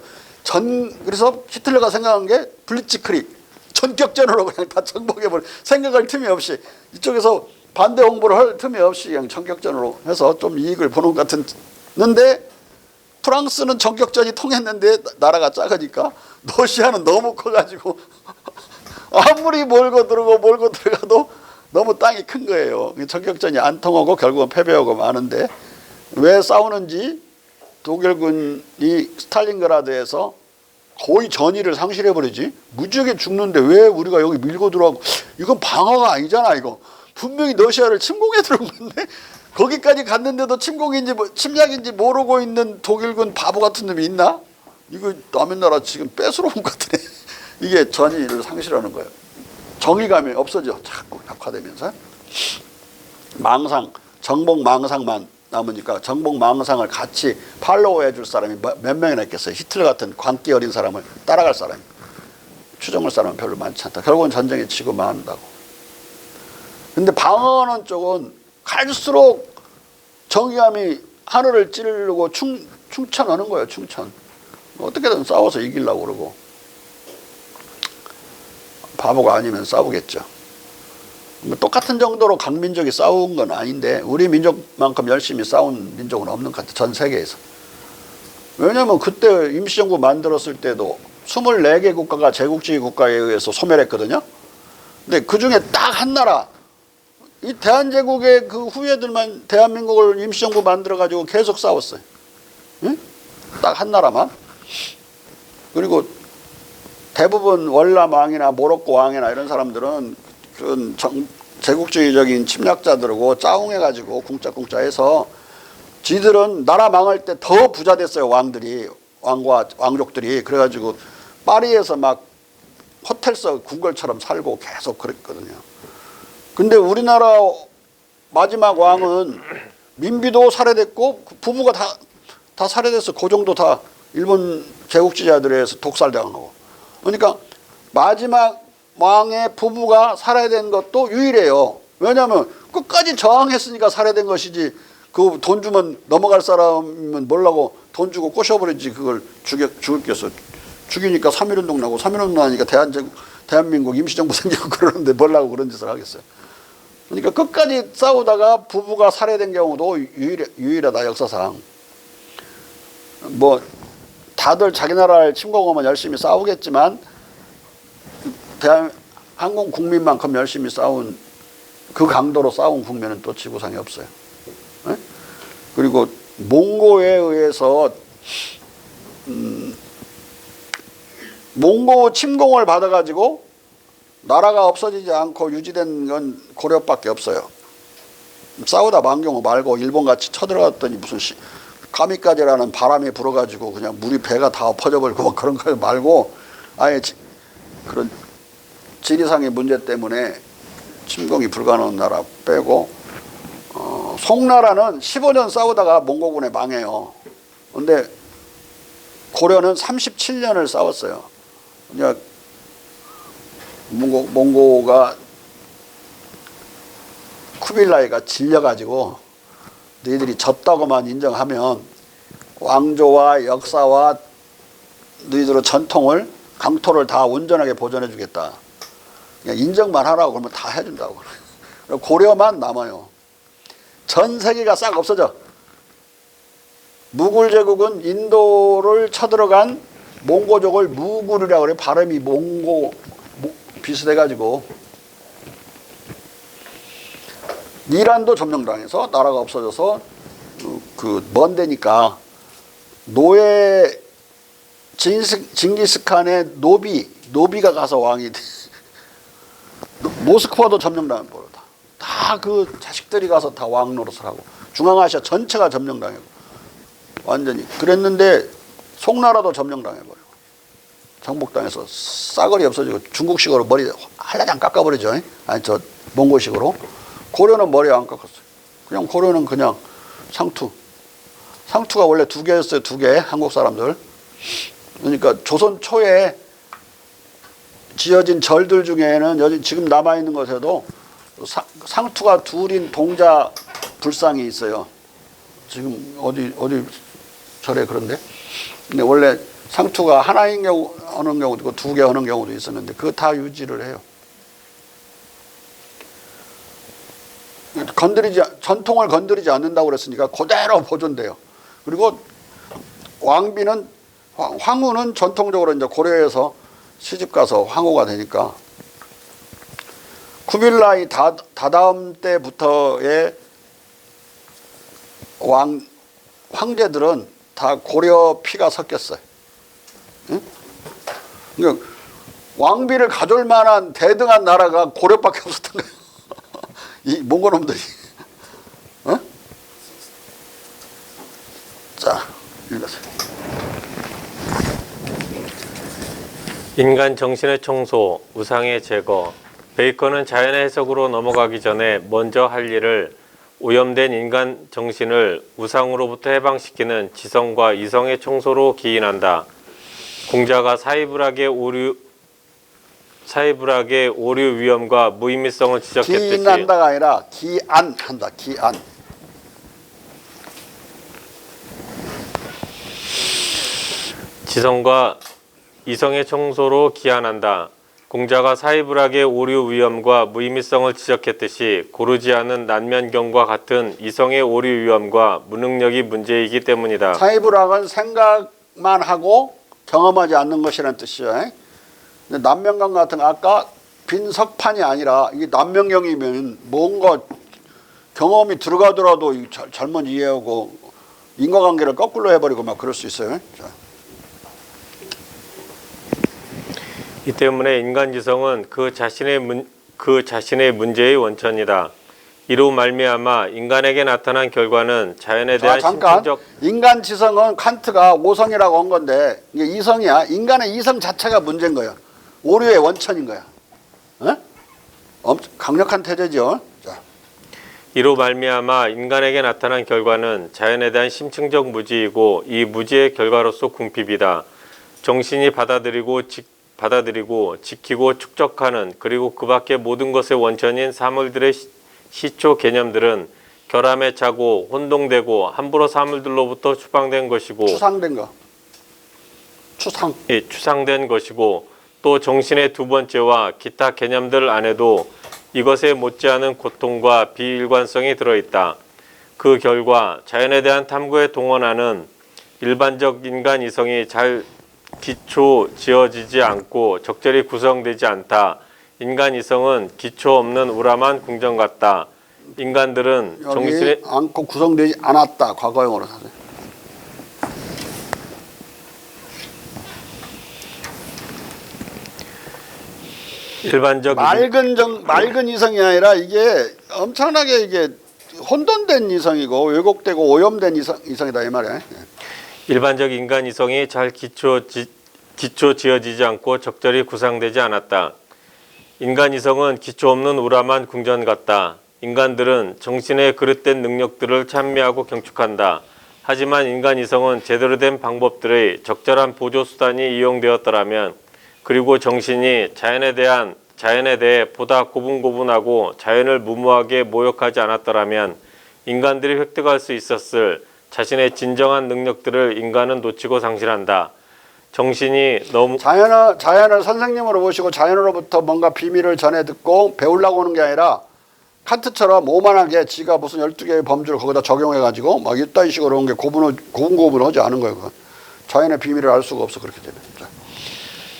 그래서 히틀러가 생각한 게 블리츠크릭. 전격전으로 그냥 다 정복해버려. 생각할 틈이 없이. 이쪽에서 반대 홍보를 할 틈이 없이 그냥 전격전으로 해서 좀 이익을 보는 것 같은데 프랑스는 전격전이 통했는데 나라가 작으니까 러시아는 너무 커가지고 아무리 몰고 들어가도 너무 땅이 큰 거예요. 전격전이 안 통하고 결국은 패배하고 마는데 왜 싸우는지 독일군이 스탈린그라드에서 거의 전의를 상실해버리지. 무지하게 죽는데 왜 우리가 여기 밀고 들어가고. 이건 방어가 아니잖아. 이거 분명히 러시아를 침공해 들어온 건데 거기까지 갔는데도 침공인지 침략인지 모르고 있는 독일군 바보 같은 놈이 있나? 이거 남의 나라 지금 뺏으러 온 것 같네. 이게 전의를 상실하는 거예요. 정의감이 없어져. 자꾸 약화되면서. 정복망상만 남으니까 정복망상을 같이 팔로우해 줄 사람이 몇 명이나 있겠어요. 히틀러 같은 광기 어린 사람을 따라갈 사람이. 추종할 사람은 별로 많지 않다. 결국은 전쟁에 지고 만다고. 근데 방어하는 쪽은 갈수록 정의감이 하늘을 찌르고 충천하는 거예요. 충천. 어떻게든 싸워서 이기려고 그러고. 바보가 아니면 싸우겠죠. 뭐 똑같은 정도로 강민족이 싸운 건 아닌데 우리 민족만큼 열심히 싸운 민족은 없는 것 같아요. 전 세계에서. 왜냐하면 그때 임시정부 만들었을 때도 24개 국가가 제국주의 국가에 의해서 소멸했거든요. 근데 그중에 딱 한 나라, 이 대한제국의 그 후예들만 대한민국을 임시정부 만들어가지고 계속 싸웠어요. 응? 딱 한 나라만. 그리고 대부분 월남 왕이나 모로코 왕이나 이런 사람들은 그런 제국주의적인 침략자들하고 짜웅해가지고 궁짜궁짜해서 지들은 나라 망할 때 더 부자 됐어요. 왕족들이. 그래가지고 파리에서 막 호텔서 궁궐처럼 살고 계속 그랬거든요. 근데 우리나라 마지막 왕은 민비도 살해됐고 부부가 다 살해됐어. 그 정도 다 일본 제국주의자들에 의해서 독살당하고. 그러니까 마지막 왕의 부부가 살해된 것도 유일해요. 왜냐하면 끝까지 저항했으니까 살해된 것이지 그 돈 주면 넘어갈 사람은 뭐라고 돈 주고 꼬셔버리지 그걸 죽였겠어. 죽이니까 3.1운동 나고 3.1운동 나니까 대한민국 임시정부 생기고 그러는데 뭐라고 그런 짓을 하겠어요. 그러니까 끝까지 싸우다가 부부가 살해된 경우도 유일하다 역사상. 뭐 다들 자기 나라를 침공하면 열심히 싸우겠지만 한국 국민만큼 열심히 싸운 그 강도로 싸운 국면은 또 지구상에 없어요. 예? 그리고 몽고에 의해서 몽고 침공을 받아가지고 나라가 없어지지 않고 유지된 건 고려밖에 없어요. 싸우다 만 경우 말고 일본같이 쳐들어갔더니 무슨 까미까지라는 바람이 불어가지고 그냥 물이 배가 다 엎어져버리고 뭐 그런 거 말고 아예 그런 지리상의 문제 때문에 침공이 불가능한 나라 빼고 송나라는 15년 싸우다가 몽고군에 망해요. 근데 고려는 37년을 싸웠어요. 그러니까 몽고가 쿠빌라이가 질려가지고 너희들이 졌다고만 인정하면 왕조와 역사와 너희들의 전통을 강토를 다 온전하게 보존해 주겠다. 그냥 인정만 하라고 그러면 다 해준다고. 고려만 남아요. 전 세계가 싹 없어져. 무굴 제국은 인도를 쳐들어간 몽고족을 무굴이라고 그래. 발음이 몽고 비슷해가지고. 이란도 점령당해서 나라가 없어져서 그 먼 데니까 노예 징기스칸의 노비가 가서 왕이 돼. 모스크바도 점령당한 거다. 다 그 자식들이 가서 다 왕 노릇을 하고 중앙아시아 전체가 점령당했고 완전히 그랬는데 송나라도 점령당해버리고 정복당해서 싸그리 없어지고 중국식으로 머리 한라장 깎아버리죠. 아니 저 몽골식으로. 고려는 머리 안 깎았어요. 그냥 고려는 그냥 상투가 원래 2개였어요. 2개 한국 사람들. 그러니까 조선 초에 지어진 절들 중에는 여기 지금 남아있는 것에도 상투가 둘인 동자 불상이 있어요. 지금 어디 절에 그런데. 근데 원래 상투가 하나인 경우 하는 경우도 있고 2개 하는 경우도 있었는데 그거 다 유지를 해요. 전통을 건드리지 않는다고 그랬으니까 그대로 보존돼요. 그리고 왕비는 황후는 전통적으로 이제 고려에서 시집가서 황후가 되니까 쿠빌라이 다다음 때부터의 황제들은 다 고려 피가 섞였어요. 응? 그러니까 왕비를 가져올 만한 대등한 나라가 고려밖에 없었던 거예요. 이 몽골놈들이. 어? 자, 읽으세요. 인간 정신의 청소, 우상의 제거. 베이컨은 자연의 해석으로 넘어가기 전에 먼저 할 일을 오염된 인간 정신을 우상으로부터 해방시키는 지성과 이성의 청소로 기인한다. 공자가 사이불학의 오류 위험과 무의미성을 지적했듯이 기인한다가 아니라 기안한다. 기안. 지성과 이성의 청소로 기한한다. 공자가 사이불학의 오류 위험과 무의미성을 지적했듯이 고르지 않은 난면경과 같은 이성의 오류 위험과 무능력이 문제이기 때문이다. 사이불학은 생각만 하고 경험하지 않는 것이라는 뜻이에요. 근데 난명경 같은 거 아까 빈 석판이 아니라 이게 난명경이면 뭔가 경험이 들어가더라도 잘못 이해하고 인과관계를 거꾸로 해버리고 막 그럴 수 있어요. 자. 이 때문에 인간지성은 그 자신의 문제의 원천이다. 이로 말미암아 인간에게 나타난 결과는 자연에 대한 심층적 인간지성은 칸트가 오성이라고 한 건데 이게 이성이야. 인간의 이성 자체가 문제인 거야. 오류의 원천인 거야. 어? 강력한 태제죠. 자. 이로 말미암아 인간에게 나타난 결과는 자연에 대한 심층적 무지이고 이 무지의 결과로서 궁핍이다. 정신이 받아들이고 지키고 축적하는 그리고 그 밖의 모든 것의 원천인 사물들의 시초 개념들은 결함에 차고 혼동되고 함부로 사물들로부터 추방된 것이고 추상된 거. 추상된 것이고 또 정신의 두 번째와 기타 개념들 안에도 이것에 못지않은 고통과 비일관성이 들어있다. 그 결과 자연에 대한 탐구에 동원하는 일반적 인간 이성이 잘 기초 지어지지 않고 적절히 구성되지 않다. 인간 이성은 기초 없는 우람한 궁전 같다. 인간들은 여기 정신의 않고 구성되지 않았다. 과거형으로 사세요. 일반적 맑은 이성이 아니라 이게 엄청나게 이게 혼돈된 이성이고 왜곡되고 오염된 이성이다 이 말이야. 일반적 인간 이성이 잘 기초 지어지지 않고 적절히 구상되지 않았다. 인간 이성은 기초 없는 우람한 궁전 같다. 인간들은 정신의 그릇된 능력들을 찬미하고 경축한다. 하지만 인간 이성은 제대로 된 방법들의 적절한 보조 수단이 이용되었더라면, 그리고 정신이 자연에 대해 보다 고분고분하고 자연을 무모하게 모욕하지 않았더라면 인간들이 획득할 수 있었을 자신의 진정한 능력들을 인간은 놓치고 상실한다. 정신이 너무 자연을 선생님으로 보시고 자연으로부터 뭔가 비밀을 전해 듣고 배우려고 오는 게 아니라 칸트처럼 오만하게 지가 무슨 12개의 범주를 거기다 적용해가지고 막 이따위 식으로 온 게 고분고분하지 않은 거예요. 그건. 자연의 비밀을 알 수가 없어 그렇게 되면.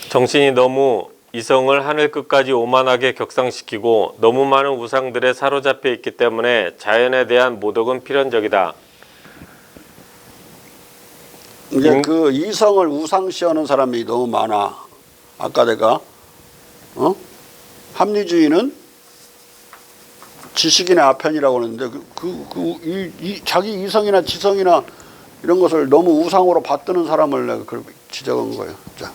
정신이 너무 이성을 하늘 끝까지 오만하게 격상시키고 너무 많은 우상들에 사로잡혀 있기 때문에 자연에 대한 모독은 필연적이다. 이게 그 이성을 우상시하는 사람이 너무 많아. 아까 내가 합리주의는 지식인의 아편이라고 하는데 자기 이성이나 지성이나 이런 것을 너무 우상으로 받드는 사람을 내가 그걸 지적한 거예요. 자.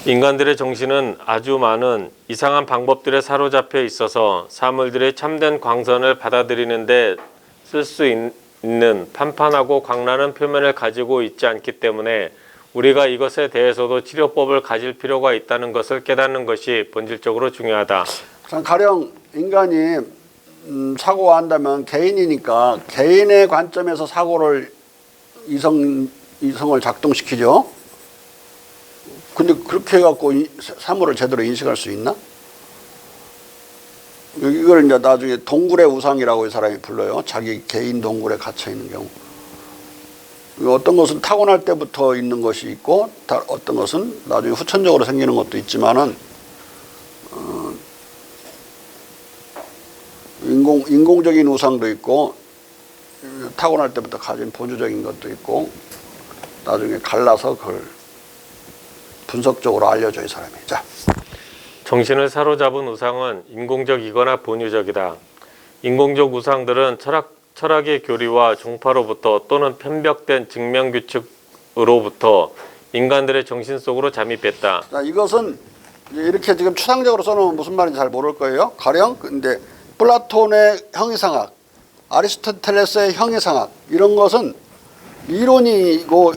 인간들의 정신은 아주 많은 이상한 방법들에 사로잡혀 있어서 사물들의 참된 광선을 받아들이는데 쓸 수 있는 판판하고 광나는 표면을 가지고 있지 않기 때문에 우리가 이것에 대해서도 치료법을 가질 필요가 있다는 것을 깨닫는 것이 본질적으로 중요하다. 가령 인간이 사고가 한다면 개인이니까 개인의 관점에서 사고를 이성을 작동시키죠. 근데 그렇게 해갖고 사물을 제대로 인식할 수 있나? 이걸 이제 나중에 동굴의 우상이라고 이 사람이 불러요. 자기 개인 동굴에 갇혀 있는 경우. 어떤 것은 타고날 때부터 있는 것이 있고, 어떤 것은 나중에 후천적으로 생기는 것도 있지만은, 인공적인 우상도 있고, 타고날 때부터 가진 본주적인 것도 있고, 나중에 갈라서 그걸 분석적으로 알려줘 이 사람이. 자. 정신을 사로잡은 우상은 인공적이거나 본유적이다. 인공적 우상들은 철학의 교리와 종파로부터 또는 편벽된 증명규칙으로부터 인간들의 정신 속으로 잠입했다. 자, 이것은 이렇게 지금 추상적으로 써놓으면 무슨 말인지 잘 모를 거예요. 가령 근데 플라톤의 형이상학, 아리스토텔레스의 형이상학 이런 것은 이론이고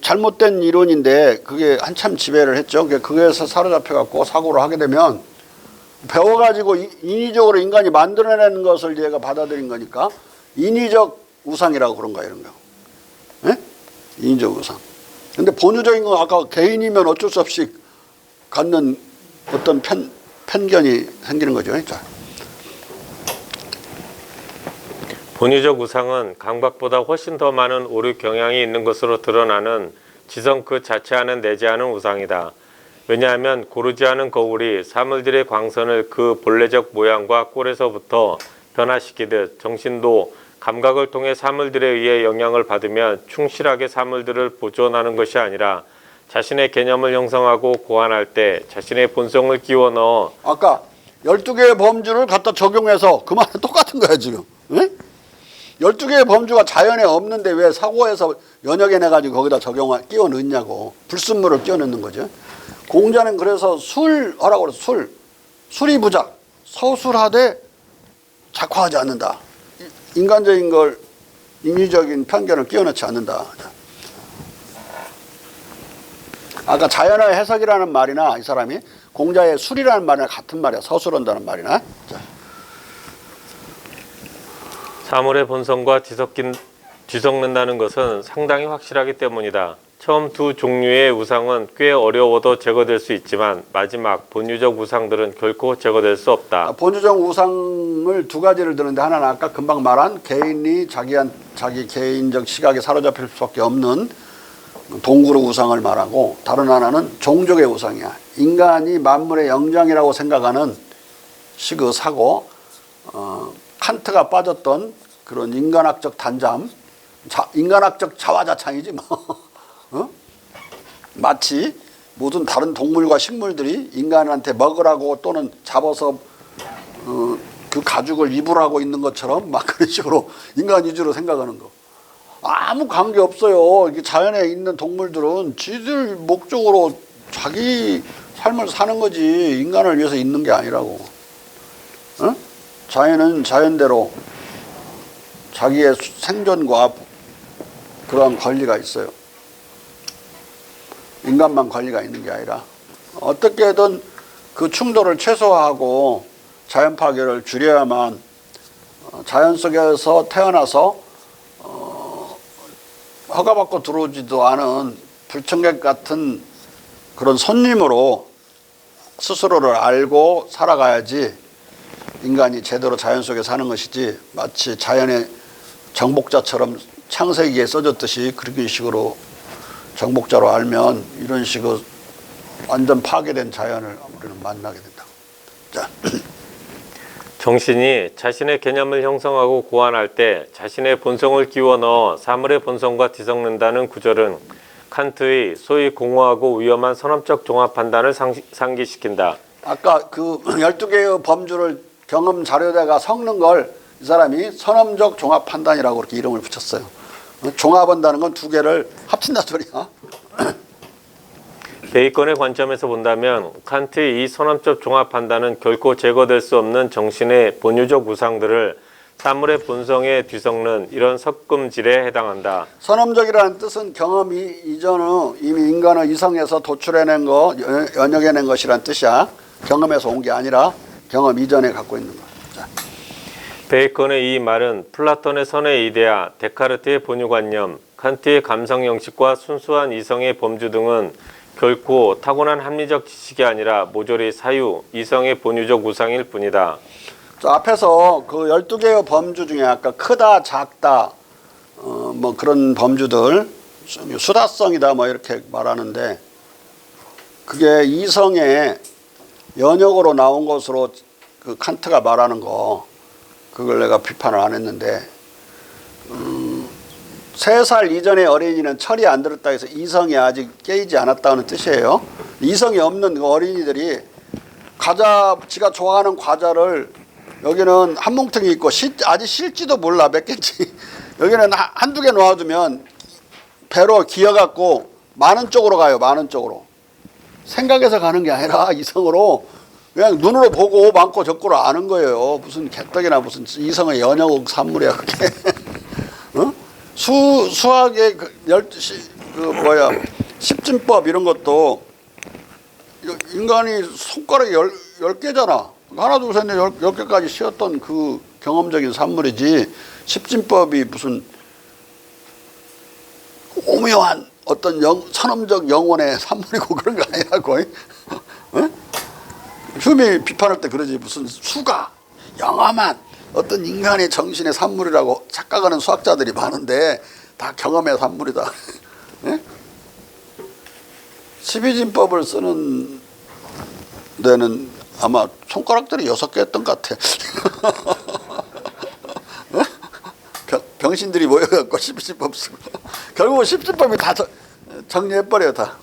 잘못된 이론인데 그게 한참 지배를 했죠. 그게서 사로잡혀 갖고 사고를 하게 되면 배워가지고 인위적으로 인간이 만들어내는 것을 얘가 받아들인 거니까 인위적 우상이라고 그런 거야 이런 거. 예? 인위적 우상. 근데 본유적인 건 아까 개인이면 어쩔 수 없이 갖는 어떤 편견이 생기는 거죠. 자. 본유적 우상은 강박보다 훨씬 더 많은 오류 경향이 있는 것으로 드러나는 지성 그 자체 안은 내재하는 우상이다. 왜냐하면 고르지 않은 거울이 사물들의 광선을 그 본래적 모양과 꼴에서부터 변화시키듯 정신도 감각을 통해 사물들에 의해 영향을 받으면 충실하게 사물들을 보존하는 것이 아니라 자신의 개념을 형성하고 고안할 때 자신의 본성을 끼워 넣어 아까 12개의 범주를 갖다 적용해서 그 말은 똑같은 거야 지금. 응? 12개의 범주가 자연에 없는데 왜 사고에서 연역해내가지고 거기다 끼워 넣냐고. 불순물을 끼워 넣는 거죠. 공자는 그래서 술하라고 그래서 술이 부작, 서술하되 작화하지 않는다. 인간적인 걸 인위적인 편견을 끼워 넣지 않는다. 아까 자연의 해석이라는 말이나 이 사람이 공자의 술이라는 말이나 같은 말이야. 서술한다는 말이나. 자. 사물의 본성과 뒤섞는다는 것은 상당히 확실하기 때문이다. 처음 두 종류의 우상은 꽤 어려워도 제거될 수 있지만 마지막 본유적 우상들은 결코 제거될 수 없다. 본유적 우상을 두 가지를 드는데 하나는 아까 금방 말한 개인이 자기 개인적 시각에 사로잡힐 수밖에 없는 동굴의 우상을 말하고 다른 하나는 종족의 우상이야. 인간이 만물의 영장이라고 생각하는 시그 사고, 칸트가 빠졌던 그런 인간학적 단잠, 인간학적 자화자찬이지 뭐. 마치 모든 다른 동물과 식물들이 인간한테 먹으라고 또는 잡아서 그 가죽을 입으라고 있는 것처럼 막 그런 식으로 인간 위주로 생각하는 거. 아무 관계 없어요. 이게 자연에 있는 동물들은 지들 목적으로 자기 삶을 사는 거지 인간을 위해서 있는 게 아니라고. 자연은 자연대로 자기의 생존과 그러한 권리가 있어요. 인간만 권리가 있는 게 아니라 어떻게든 그 충돌을 최소화하고 자연 파괴를 줄여야만 자연 속에서 태어나서 허가받고 들어오지도 않은 불청객 같은 그런 손님으로 스스로를 알고 살아가야지 인간이 제대로 자연 속에 사는 것이지 마치 자연의 정복자처럼 창세기에 써졌듯이 그런 식으로 정복자로 알면 이런 식으로 완전 파괴된 자연을 우리는 만나게 된다. 자. 정신이 자신의 개념을 형성하고 고안할 때 자신의 본성을 끼워 넣어 사물의 본성과 뒤섞는다는 구절은 칸트의 소위 공허하고 위험한 선험적 종합 판단을 상기시킨다. 아까 그 12개의 범주를 경험 자료에다가 섞는 걸 이 사람이 선험적 종합 판단이라고 그렇게 이름을 붙였어요. 종합한다는 건 두 개를 합친다 소리야. 베이컨의 관점에서 본다면 칸트의 이 선험적 종합 판단은 결코 제거될 수 없는 정신의 본유적 우상들을 사물의 본성에 뒤섞는 이런 섞음질에 해당한다. 선험적이라는 뜻은 경험 이전의 이미 인간의 이성에서 도출해낸 거, 연역해낸 것이란 뜻이야. 경험에서 온 게 아니라 경험 이전에 갖고 있는 거. 자. 베이컨의 이 말은 플라톤의 선의 이데아, 데카르트의 본유관념, 칸트의 감성 형식과 순수한 이성의 범주 등은 결코 타고난 합리적 지식이 아니라 모조리 사유, 이성의 본유적 우상일 뿐이다. 자, 앞에서 그 12개의 범주 중에 아까 크다, 작다, 뭐 그런 범주들, 수다성이다 뭐 이렇게 말하는데 그게 이성의 연역으로 나온 것으로 그 칸트가 말하는 거 그걸 내가 비판을 안 했는데 3살 이전의 어린이는 철이 안 들었다 해서 이성이 아직 깨이지 않았다는 뜻이에요. 이성이 없는 그 어린이들이 과자, 지가 좋아하는 과자를 여기는 한 뭉텅이 있고 아직 실지도 몰라 몇 개인지 여기는 한두 개 놓아두면 배로 기어갖고 많은 쪽으로 가요. 많은 쪽으로. 생각해서 가는 게 아니라 이성으로 그냥 눈으로 보고 많고 적고를 아는 거예요. 무슨 개떡이나 무슨 이성의 연역 산물이야 그게. 어? 수학의 십진법 이런 것도 인간이 손가락이 10개잖아. 하나 둘 셋 넷 10개까지 쉬었던 그 경험적인 산물이지 십진법이 무슨 오묘한 어떤 선험적 영혼의 산물이고 그런 거 아니라고. 어? 흉이 비판할 때 그러지 무슨 수가 영험한 어떤 인간의 정신의 산물이라고 착각하는 수학자들이 많은데 다 경험의 산물이다. 예? 12진법을 쓰는 데는 아마 손가락들이 6개 했던 것 같아. 병신들이 모여갖고 12진법 쓰고 결국은 10진법이 다 정리해버려요 다.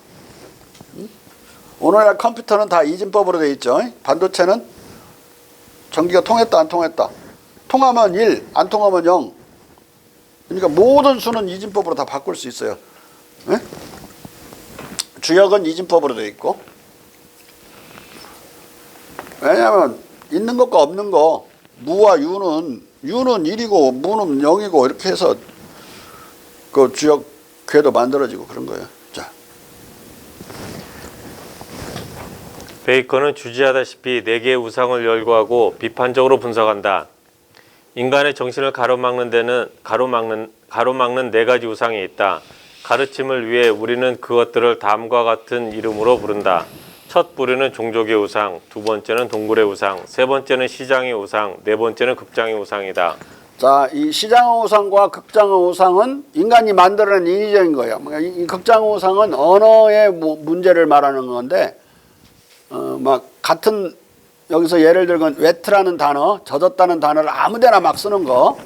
오늘날 컴퓨터는 다 이진법으로 되어 있죠. 반도체는 전기가 통했다 안 통했다. 통하면 1, 안 통하면 0. 그러니까 모든 수는 이진법으로 다 바꿀 수 있어요. 네? 주역은 이진법으로 되어 있고. 왜냐하면 있는 것과 없는 거 무와 유는 1이고 무는 0이고 이렇게 해서 그 주역 궤도 만들어지고 그런 거예요. 자. 베이컨은 주지하다시피 4개의 우상을 열거하고 비판적으로 분석한다. 인간의 정신을 가로막는 4가지 우상이 있다. 가르침을 위해 우리는 그것들을 다음과 같은 이름으로 부른다. 첫 부류는 종족의 우상, 두 번째는 동굴의 우상, 세 번째는 시장의 우상, 네 번째는 극장의 우상이다. 자, 이 시장의 우상과 극장의 우상은 인간이 만들어낸 인위적인 거예요. 이 극장의 우상은 언어의 문제를 말하는 건데, 막 같은 여기서 예를 들건 웨트라는 단어, 젖었다는 단어를 아무데나 막 쓰는 거,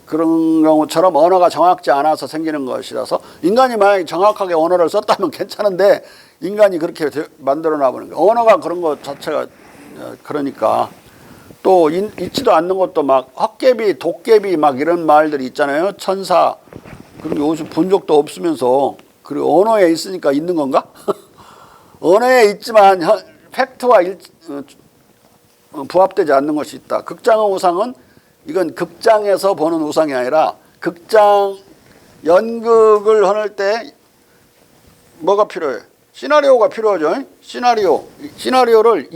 그런 경우처럼 언어가 정확지 않아서 생기는 것이라서 인간이 만약에 정확하게 언어를 썼다면 괜찮은데 인간이 그렇게 만들어 놔보는 거예요. 언어가 그런 것 자체가 그러니까. 또 있지도 않는 것도 막 헛개비, 도깨비 막 이런 말들이 있잖아요. 천사. 그런 게 어디서 본 적도 없으면서 그리고 언어에 있으니까 있는 건가? 언어에 있지만 팩트와 부합되지 않는 것이 있다. 극장의 우상은 이건 극장에서 보는 우상이 아니라 극장 연극을 하는 때 뭐가 필요해? 시나리오가 필요하죠. 시나리오를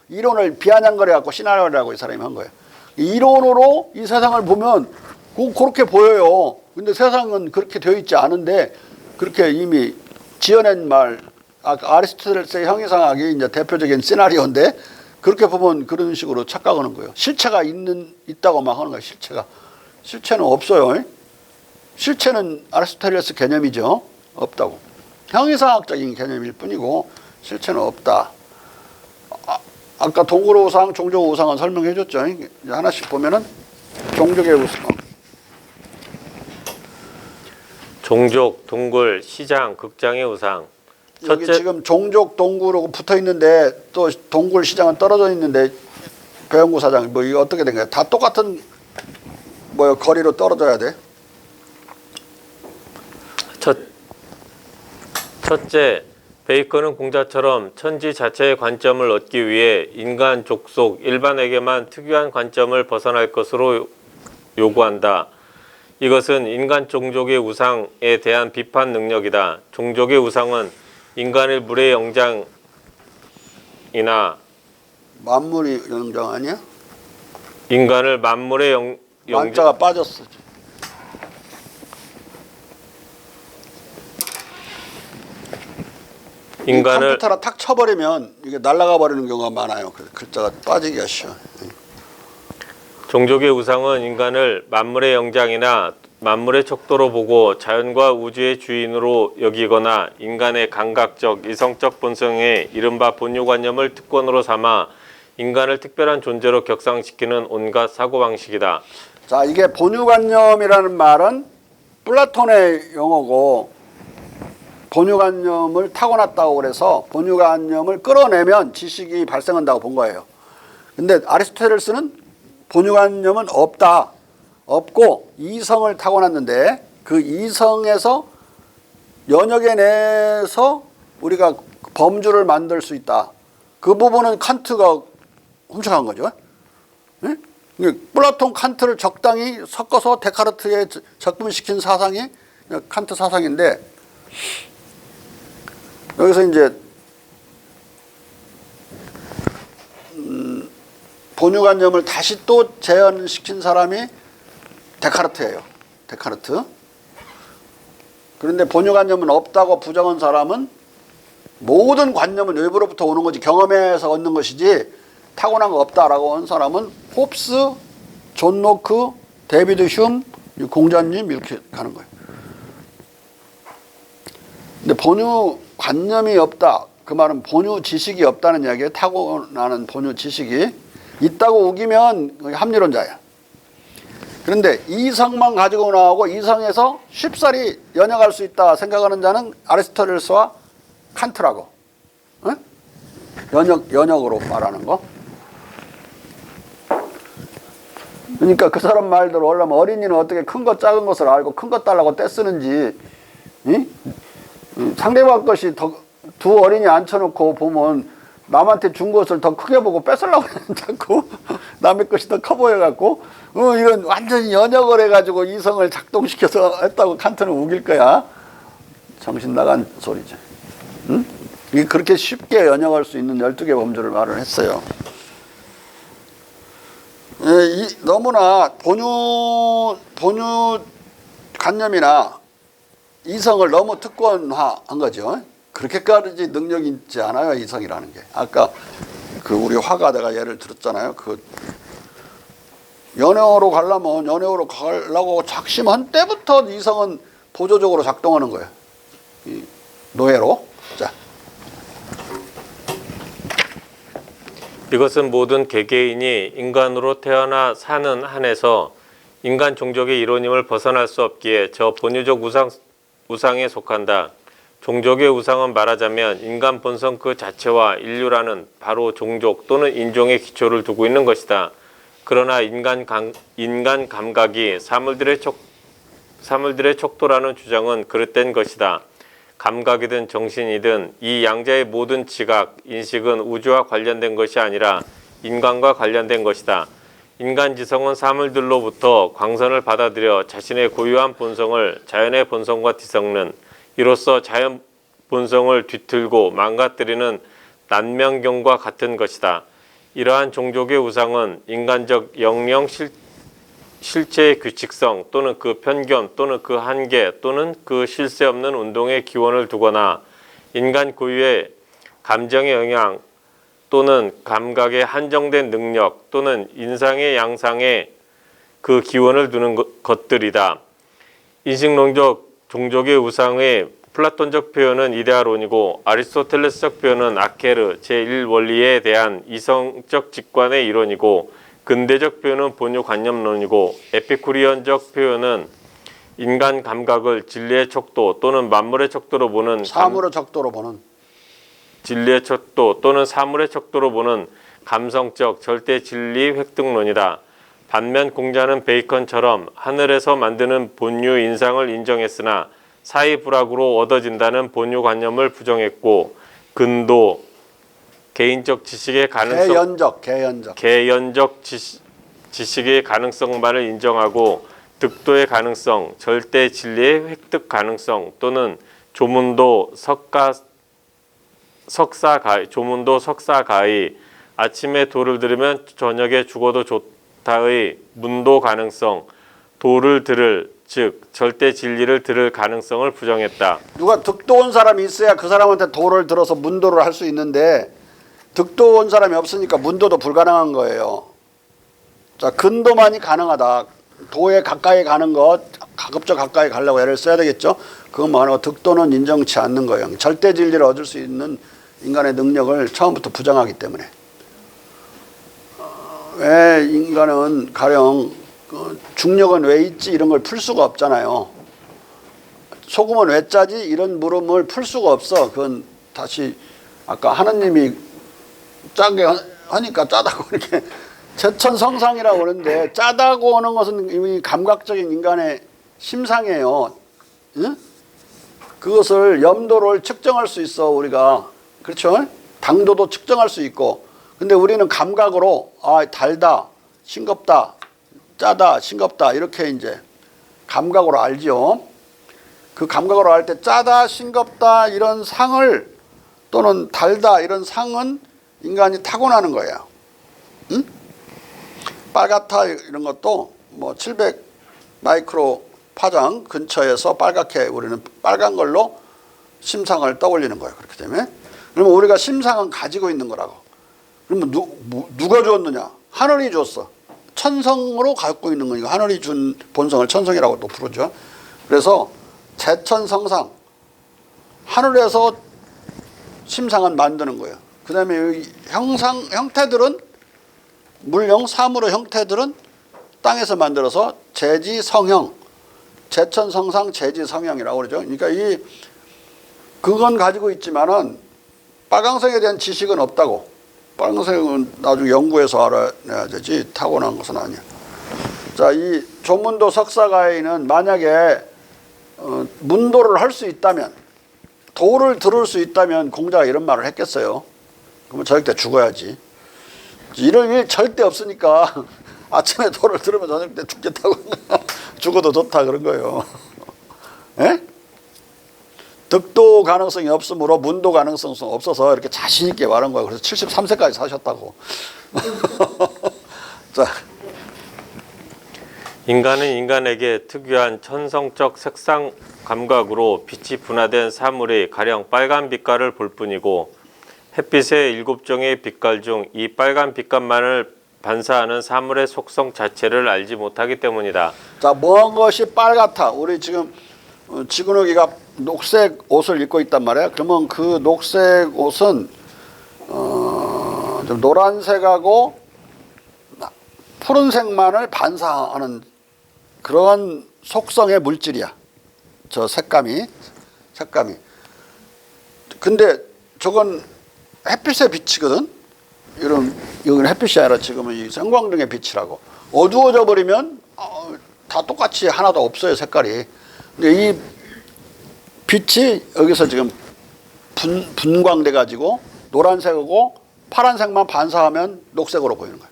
이론을 비아냥거려 갖고 시나리오라고 이 사람이 한 거예요. 이론으로 이 세상을 보면 그렇게 보여요. 근데 세상은 그렇게 되어 있지 않은데 그렇게 이미 지어낸 말, 아리스토텔레스의 형이상학이 이제 대표적인 시나리오인데 그렇게 보면 그런 식으로 착각하는 거예요. 실체가 있다고 막 하는 거예요. 실체는 없어요. 실체는 아리스토텔레스 개념이죠. 없다고. 형이상학적인 개념일 뿐이고 실체는 없다. 아까 동굴의 우상, 종족의 우상은 설명해 줬죠. 이제 하나씩 보면은 종족의 우상. 종족, 동굴, 시장, 극장의 우상. 여기 지금 종족, 동굴하고 붙어 있는데 또 동굴, 시장은 떨어져 있는데 배영구 사장 뭐 이거 어떻게 된 거야? 다 똑같은 거리로 떨어져야 돼. 첫째, 베이컨은 공자처럼 천지 자체의 관점을 얻기 위해 인간 족속 일반에게만 특유한 관점을 벗어날 것으로 요구한다. 이것은 인간 종족의 우상에 대한 비판 능력이다. 종족의 우상은 인간을 물의 영장이나 만물이 영장 아니야? 인간을 만물의 만자가 빠졌어. 인간을 컴퓨터랑 탁 쳐버리면 이게 날아가 버리는 경우가 많아요. 그래서 글자가 빠지기가 쉬워. 종족의 우상은 인간을 만물의 영장이나 만물의 척도로 보고 자연과 우주의 주인으로 여기거나 인간의 감각적, 이성적 본성에 이른바 본유관념을 특권으로 삼아 인간을 특별한 존재로 격상시키는 온갖 사고방식이다. 자, 이게 본유관념이라는 말은 플라톤의 용어고 본유관념을 타고났다고 그래서 본유관념을 끌어내면 지식이 발생한다고 본 거예요. 근데 아리스토텔레스는 본유관념은 없고 이성을 타고났는데 그 이성에서 연역에 내서 우리가 범주를 만들 수 있다. 그 부분은 칸트가 훔쳐간 거죠. 네? 플라톤 칸트를 적당히 섞어서 데카르트에 적분시킨 사상이 칸트 사상인데 여기서 이제 본유관념을 다시 또 재현시킨 사람이 데카르트예요. 데카르트. 그런데 본유관념은 없다고 부정한 사람은 모든 관념은 외부로부터 오는 거지 경험에서 얻는 것이지 타고난 거 없다라고 한 사람은 홉스, 존 로크, 데비드 휴me, 공자님 이렇게 가는 거예요. 근데 본유관념이 없다. 그 말은 본유 지식이 없다는 이야기예요. 타고나는 본유 지식이 있다고 우기면 합리론자예요. 그런데 이성만 가지고 나오고 이성에서 쉽사리 연역할 수 있다 생각하는 자는 아리스토텔레스와 칸트라고. 응? 연역으로 말하는 거. 그러니까 그 사람 말대로 원래면 어린이는 어떻게 큰 것 작은 것을 알고 큰 것 달라고 떼쓰는지 상대방 것이 두 어린이 앉혀놓고 보면 남한테 준 것을 더 크게 보고 뺏으려고 자꾸 남의 것이 더 커 보여갖고 이건 완전히 연역을 해가지고 이성을 작동시켜서 했다고 칸트는 우길 거야. 정신 나간 소리지. 응? 이게 그렇게 쉽게 연역할 수 있는 12개 범주를 말을 했어요. 너무나 본유 관념이나 이성을 너무 특권화한 거죠. 그렇게까지 능력이 있지 않아요, 이성이라는 게. 아까 그 우리 화가 내가 예를 들었잖아요. 연애로 가려면 연애로 가려고 작심한 때부터 이성은 보조적으로 작동하는 거예요. 이 노예로. 자, 이것은 모든 개개인이 인간으로 태어나 사는 한에서 인간 종족의 이론임을 벗어날 수 없기에 저 본유적 우상에 속한다. 종족의 우상은 말하자면 인간 본성 그 자체와 인류라는 바로 종족 또는 인종의 기초를 두고 있는 것이다. 그러나 인간 감각이 사물들의 척도라는 주장은 그릇된 것이다. 감각이든 정신이든 이 양자의 모든 지각, 인식은 우주와 관련된 것이 아니라 인간과 관련된 것이다. 인간 지성은 사물들로부터 광선을 받아들여 자신의 고유한 본성을 자연의 본성과 뒤섞는 이로써 자연 본성을 뒤틀고 망가뜨리는 난명경과 같은 것이다. 이러한 종족의 우상은 인간적 영영 실체의 규칙성 또는 그 편견 또는 그 한계 또는 그 실세 없는 운동의 기원을 두거나 인간 고유의 감정의 영향 또는 감각의 한정된 능력 또는 인상의 양상의 그 기원을 두는 것들이다. 인식론적 종족의 우상의 플라톤적 표현은 이데아론이고 아리스토텔레스적 표현은 아케르 제1원리에 대한 이성적 직관의 이론이고 근대적 표현은 본유관념론이고 에피쿠리언적 표현은 인간 감각을 진리의 척도 또는 만물의 척도로 보는 사물의 척도로 보는 진리의 척도 또는 사물의 척도로 보는 감성적 절대 진리 획득론이다. 반면 공자는 베이컨처럼 하늘에서 만드는 본유 인상을 인정했으나 사이불학으로 얻어진다는 본유관념을 부정했고 근도 개인적 지식의 가능성 개연적 지식의 가능성만을 인정하고 득도의 가능성, 절대 진리의 획득 가능성 또는 조문도 석사가의 아침에 도를 들으면 저녁에 죽어도 좋다의 문도 가능성, 도를 들을 즉 절대 진리를 들을 가능성을 부정했다. 누가 득도 온 사람이 있어야 그 사람한테 도를 들어서 문도를 할 수 있는데 득도 온 사람이 없으니까 문도도 불가능한 거예요. 자, 근도만이 가능하다. 도에 가까이 가는 것, 가급적 가까이 가려고 애를 써야 되겠죠. 그건 뭐하고 득도는 인정치 않는 거예요. 절대 진리를 얻을 수 있는 인간의 능력을 처음부터 부정하기 때문에. 왜 인간은 가령 중력은 왜 있지 이런 걸 풀 수가 없잖아요. 소금은 왜 짜지 이런 물음을 풀 수가 없어. 그건 다시 아까 하느님이 짜게 하니까 짜다고 이렇게 제천성상이라고 그러는데 짜다고 하는 것은 이미 감각적인 인간의 심상이에요. 응? 그것을 염도를 측정할 수 있어 우리가. 그렇죠? 당도도 측정할 수 있고. 근데 우리는 감각으로 달다, 싱겁다, 짜다, 싱겁다 이렇게 이제 감각으로 알죠. 그 감각으로 알 때 짜다, 싱겁다 이런 상을 또는 달다 이런 상은 인간이 타고나는 거예요. 응? 빨갛다 이런 것도 뭐 700 마이크로 파장 근처에서 빨갛게 우리는 빨간 걸로 심상을 떠올리는 거예요. 그렇게 되면 그러면 우리가 심상은 가지고 있는 거라고. 그러면 누가 주었느냐? 하늘이 줬어. 천성으로 갖고 있는 거니까 하늘이 준 본성을 천성이라고 또 부르죠. 그래서 제천성상 하늘에서 심상은 만드는 거예요. 그 다음에 형태들은 물형, 사물의 형태들은 땅에서 만들어서 제지성형, 제천성상 제지성형이라고 그러죠. 그러니까 그건 가지고 있지만은 빨강성에 대한 지식은 없다고. 빨강성은 나중에 연구해서 알아내야 되지 타고난 것은 아니야. 자, 이 조문도 석사가에는 만약에 문도를 할 수 있다면, 도를 들을 수 있다면 공자가 이런 말을 했겠어요. 그러면 저녁 때 죽어야지. 이럴 일 절대 없으니까 아침에 도를 들으면 저녁 때 죽겠다고 죽어도 좋다 그런 거예요. 에? 득도 가능성이 없으므로 문도 가능성이 없어서 이렇게 자신 있게 말한 거예요. 그래서 73세까지 사셨다고. 자, 인간은 인간에게 특유한 천성적 색상 감각으로 빛이 분화된 사물이 가령 빨간 빛깔을 볼 뿐이고 햇빛의 7종의 빛깔 중 이 빨간 빛깔만을 반사하는 사물의 속성 자체를 알지 못하기 때문이다. 자, 무엇이 빨갛다. 우리 지금 지근욱이가 녹색 옷을 입고 있단 말이야. 그러면 그 녹색 옷은 좀 노란색하고 푸른색만을 반사하는 그런 속성의 물질이야. 저 색감이. 근데 저건 햇빛의 빛이거든. 이건 햇빛이 아니라 지금은 이 형광등의 빛이라고. 어두워져 버리면 다 똑같이 하나도 없어요, 색깔이. 근데 이 빛이 여기서 지금 분광돼 가지고 노란색하고 파란색만 반사하면 녹색으로 보이는 거예요.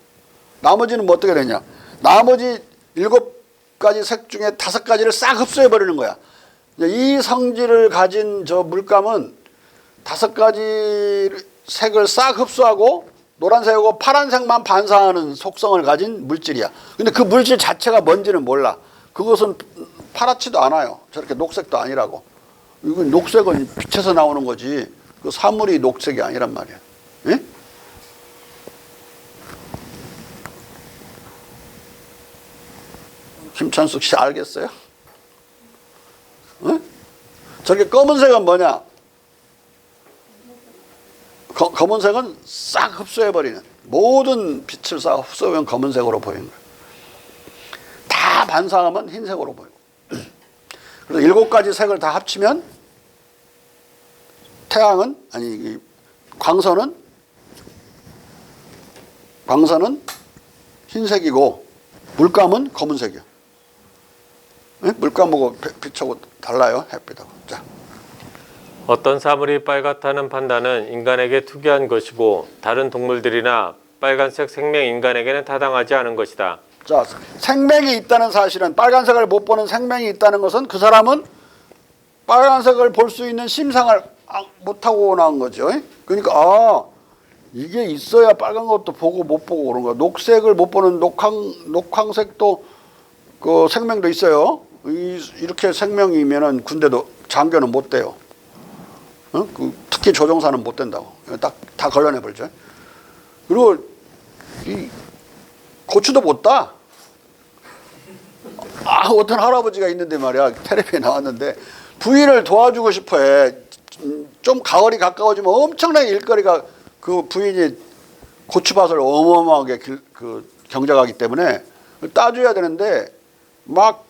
나머지는 뭐 어떻게 되냐? 나머지 7가지 색 중에 5가지를 싹 흡수해 버리는 거야. 이 성질을 가진 저 물감은 5가지 색을 싹 흡수하고 노란색하고 파란색만 반사하는 속성을 가진 물질이야. 근데 그 물질 자체가 뭔지는 몰라. 그것은 파랗지도 않아요. 저렇게 녹색도 아니라고. 이건 녹색은 빛에서 나오는 거지. 그 사물이 녹색이 아니란 말이야. 예? 김찬숙 씨 알겠어요? 예? 저렇게 검은색은 뭐냐? 검은색은 싹 흡수해버리는, 모든 빛을 싹 흡수하면 검은색으로 보이는 거예요. 다 반사하면 흰색으로 보이고. 그래서 7가지 색을 다 합치면 태양은, 아니 광선은 흰색이고 물감은 검은색이야. 네? 물감하고 빛하고 달라요, 햇빛하고. 자. 어떤 사물이 빨갛다는 판단은 인간에게 특유한 것이고 다른 동물들이나 빨간색 생명 인간에게는 타당하지 않은 것이다. 자, 생명이 있다는 사실은, 빨간색을 못 보는 생명이 있다는 것은 그 사람은 빨간색을 볼 수 있는 심상을 못하고 나온 거죠. 그러니까 이게 있어야 빨간 것도 보고 못 보고 그런 거야. 녹색을 못 보는 녹황색도 그 생명도 있어요. 이렇게 생명이면은 군대도 장교는 못 돼요. 특히 조종사는 못 된다고. 다 걸러내 버리죠. 그리고 이 고추도 못 따. 어떤 할아버지가 있는데 말이야, 텔레비에 나왔는데 부인을 도와주고 싶어해. 좀 가을이 가까워지면 엄청나게 일거리가, 그 부인이 고추밭을 어마어마하게 경작하기 때문에 따줘야 되는데 막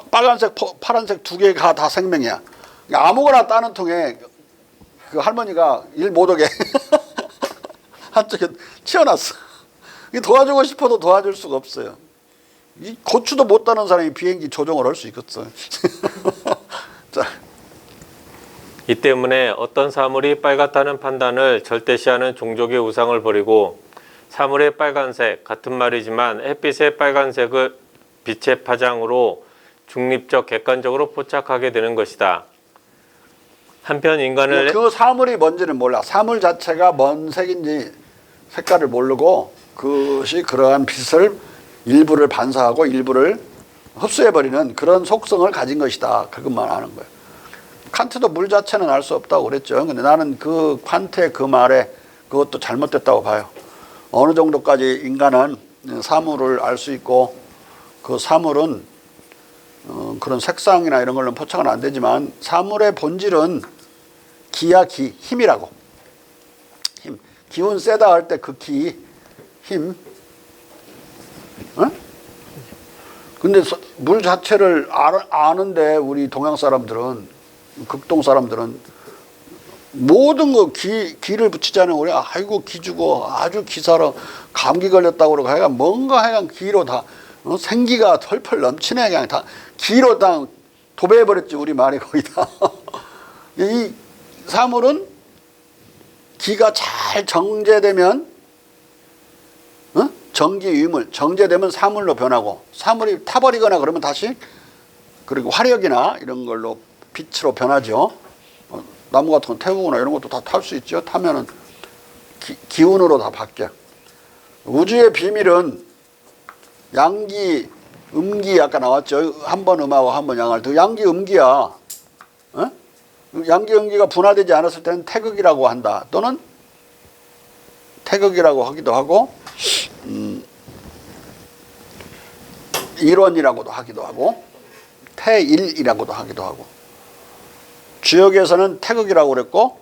빨간색, 파란색 2개가 다 생명이야. 아무거나 따는 통에 그 할머니가 일 못하게 한쪽에 치워놨어. 도와주고 싶어도 도와줄 수가 없어요. 이 고추도 못 따는 사람이 비행기 조종을 할 수 있겠어요. 자. 이 때문에 어떤 사물이 빨갛다는 판단을 절대시하는 종족의 우상을 버리고 사물의 빨간색, 같은 말이지만 햇빛의 빨간색을 빛의 파장으로 중립적, 객관적으로 포착하게 되는 것이다. 한편 인간을 그 사물이 뭔지는 몰라. 사물 자체가 뭔 색인지 색깔을 모르고 그것이 그러한 빛을 일부를 반사하고 일부를 흡수해버리는 그런 속성을 가진 것이다. 그것만 아는 거예요. 칸트도 물 자체는 알 수 없다고 그랬죠. 근데 나는 그 칸트의 그 말에 그것도 잘못됐다고 봐요. 어느 정도까지 인간은 사물을 알 수 있고 그 사물은 그런 색상이나 이런 걸로 포착은 안 되지만 사물의 본질은 기야 기, 힘이라고. 힘. 기운 세다 할 때 그 기, 힘. 근데 물 자체를 아는데 우리 동양 사람들은, 극동 사람들은 모든 거 기를 붙이자는 우리 아이고 기주고 아주 기사로 감기 걸렸다고 그러고 하여간 뭔가 하여간 기로 다 생기가 펄펄 넘치네. 그냥 다 기로 다 도배해버렸지 우리 말이 거의 다. 이 사물은 기가 잘 정제되면 전기 유물 정제되면 사물로 변하고 사물이 타버리거나 그러면 다시 그리고 화력이나 이런 걸로 빛으로 변하죠. 나무 같은 건 태우거나 이런 것도 다 탈 수 있죠. 타면은 기운으로 다 바뀌어. 우주의 비밀은 양기, 음기 아까 나왔죠. 한 번 음하고 한 번 양할 때 양기, 음기야. 양기, 음기가 분화되지 않았을 때는 태극이라고 한다. 또는 태극이라고 하기도 하고 일원이라고도 하기도 하고 태일이라고도 하기도 하고 주역에서는 태극이라고 그랬고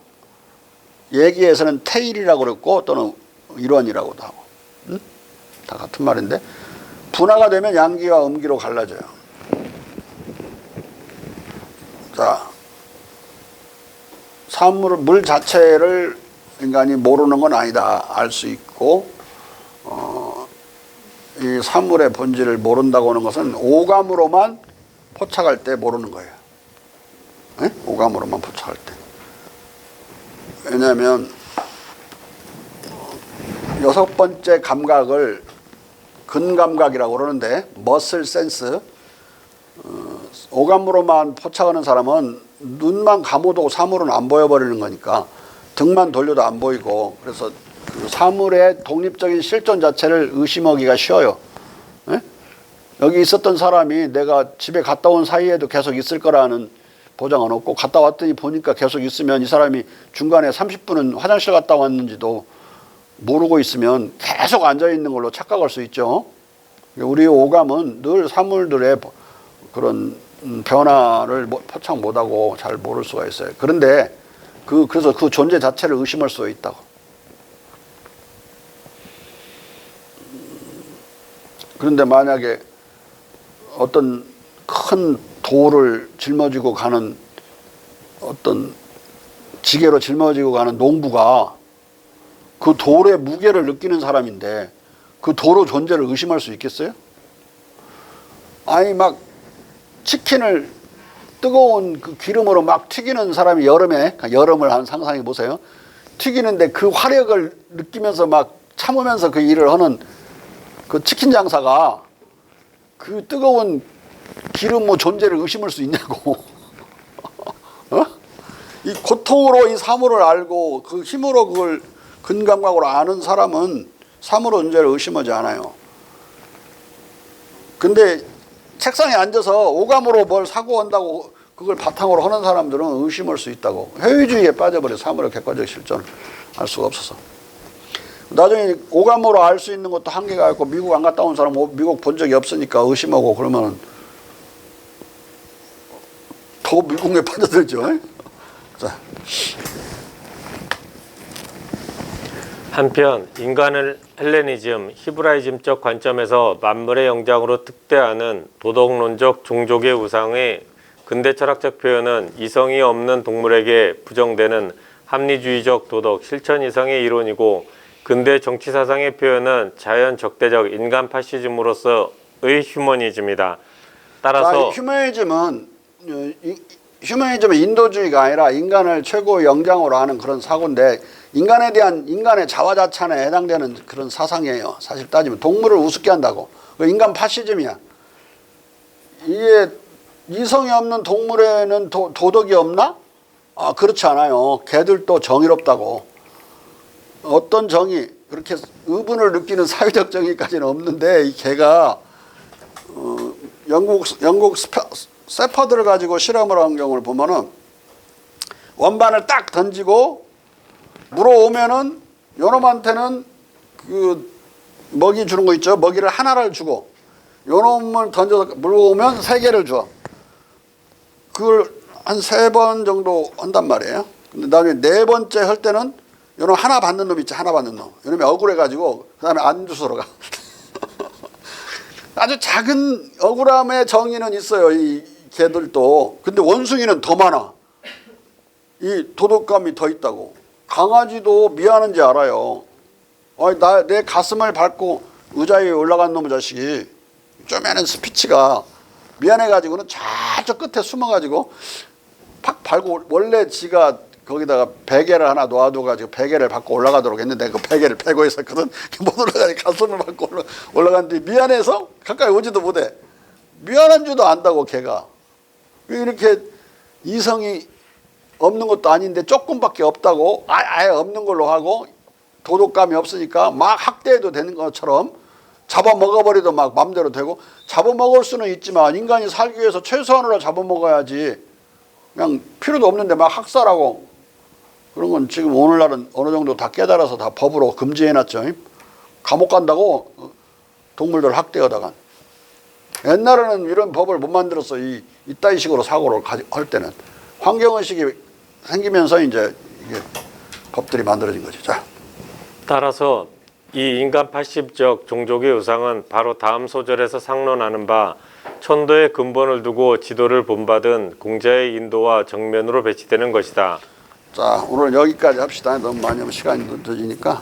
얘기에서는 태일이라고 그랬고 또는 일원이라고도 하고 응? 다 같은 말인데 분화가 되면 양기와 음기로 갈라져요. 자, 물 자체를 인간이 모르는 건 아니다. 알 수 있고 이 사물의 본질을 모른다고 하는 것은 오감으로만 포착할 때 모르는 거예요. 네? 오감으로만 포착할 때. 왜냐하면 6번째 감각을 근감각이라고 그러는데 머슬 센스 오감으로만 포착하는 사람은 눈만 감아도 사물은 안 보여버리는 거니까 등만 돌려도 안 보이고 그래서 그 사물의 독립적인 실존 자체를 의심하기가 쉬워요. 네? 여기 있었던 사람이 내가 집에 갔다 온 사이에도 계속 있을 거라는 보장은 없고 갔다 왔더니 보니까 계속 있으면 이 사람이 중간에 30분은 화장실 갔다 왔는지도 모르고 있으면 계속 앉아있는 걸로 착각할 수 있죠. 우리 오감은 늘 사물들의 그런 변화를 포착 못하고 잘 모를 수가 있어요. 그런데 그래서 그 존재 자체를 의심할 수 있다고. 그런데 만약에 어떤 큰 돌을 짊어지고 가는 어떤 지게로 짊어지고 가는 농부가 그 돌의 무게를 느끼는 사람인데 그 돌의 존재를 의심할 수 있겠어요? 아니 막 치킨을 뜨거운 그 기름으로 막 튀기는 사람이 여름에 여름을 한 상상해 보세요. 튀기는데 그 화력을 느끼면서 막 참으면서 그 일을 하는 그 치킨 장사가 그 뜨거운 기름의 존재를 의심할 수 있냐고. 어? 이 고통으로 이 사물을 알고 그 힘으로 그걸 근감각으로 아는 사람은 사물의 존재를 의심하지 않아요. 근데 책상에 앉아서 오감으로 뭘 사고 한다고 그걸 바탕으로 하는 사람들은 의심할 수 있다고. 회의주의에 빠져버려. 사물의 객관적 실존을 알 수가 없어서. 나중에 오감으로 알 수 있는 것도 한계가 있고 미국 안 갔다 온 사람 미국 본 적이 없으니까 의심하고 그러면 더 미국에 빠져들죠. 자. 한편 인간을 헬레니즘, 히브라이즘적 관점에서 만물의 영장으로 특대하는 도덕론적 종족의 우상의 근대 철학적 표현은 이성이 없는 동물에게 부정되는 합리주의적 도덕 실천 이상의 이론이고 근대 정치사상의 표현은 자연 적대적 인간 파시즘으로서의 휴머니즘이다. 따라서 휴머니즘은 인도주의가 아니라 인간을 최고의 영장으로 하는 그런 사고인데 인간에 대한 인간의 자화자찬에 해당되는 그런 사상이에요. 사실 따지면 동물을 우습게 한다고. 인간 파시즘이야. 이게 이성이 없는 동물에는 도덕이 없나? 아, 그렇지 않아요. 개들도 정의롭다고. 어떤 정의, 그렇게 의분을 느끼는 사회적 정의까지는 없는데 이 개가 영국 세퍼드를 가지고 실험을 한 경우를 보면은 원반을 딱 던지고 물어오면은 요놈한테는 그 먹이 주는 거 있죠. 먹이를 하나를 주고 요놈을 던져서 물어오면 3개를 줘. 그걸 한 3번 정도 한단 말이에요. 근데 나중에 4번째 할 때는 요놈 하나 받는 놈 있지. 하나 받는 놈. 요놈이 억울해가지고 그 다음에 안 주스러 가. 아주 작은 억울함의 정의는 있어요. 이 개들도. 근데 원숭이는 더 많아. 이 도덕감이 더 있다고. 강아지도 미안한지 알아요. 내 가슴을 밟고 의자 위에 올라간 놈의 자식이 쪼매는 스피치가 미안해가지고는 저쪽 끝에 숨어가지고 팍 밟고 원래 지가 거기다가 베개를 하나 놓아둬가지고 베개를 밟고 올라가도록 했는데 그 베개를 베고 있었거든. 못 올라가니 가슴을 밟고 올라갔는데 미안해서 가까이 오지도 못해. 미안한 줄도 안다고 걔가. 이렇게 이성이 없는 것도 아닌데 조금밖에 없다고 아예 없는 걸로 하고 도덕감이 없으니까 막 학대해도 되는 것처럼 잡아먹어버려도 막 맘대로 되고 잡아먹을 수는 있지만 인간이 살기 위해서 최소한으로 잡아먹어야지 그냥 필요도 없는데 막 학살하고 그런 건 지금 오늘날은 어느 정도 다 깨달아서 다 법으로 금지해놨죠. 감옥 간다고 동물들 학대하다가. 옛날에는 이런 법을 못 만들었어. 이따위 식으로 사고를 할 때는 환경의식이 생기면서 이제 이게 법들이 만들어진 거지. 자, 따라서 이 인간 80적 종족의 우상은 바로 다음 소절에서 상론하는 바 천도의 근본을 두고 지도를 본받은 공자의 인도와 정면으로 배치되는 것이다. 자, 오늘 여기까지 합시다. 너무 많이 하면 시간이 늦어지니까.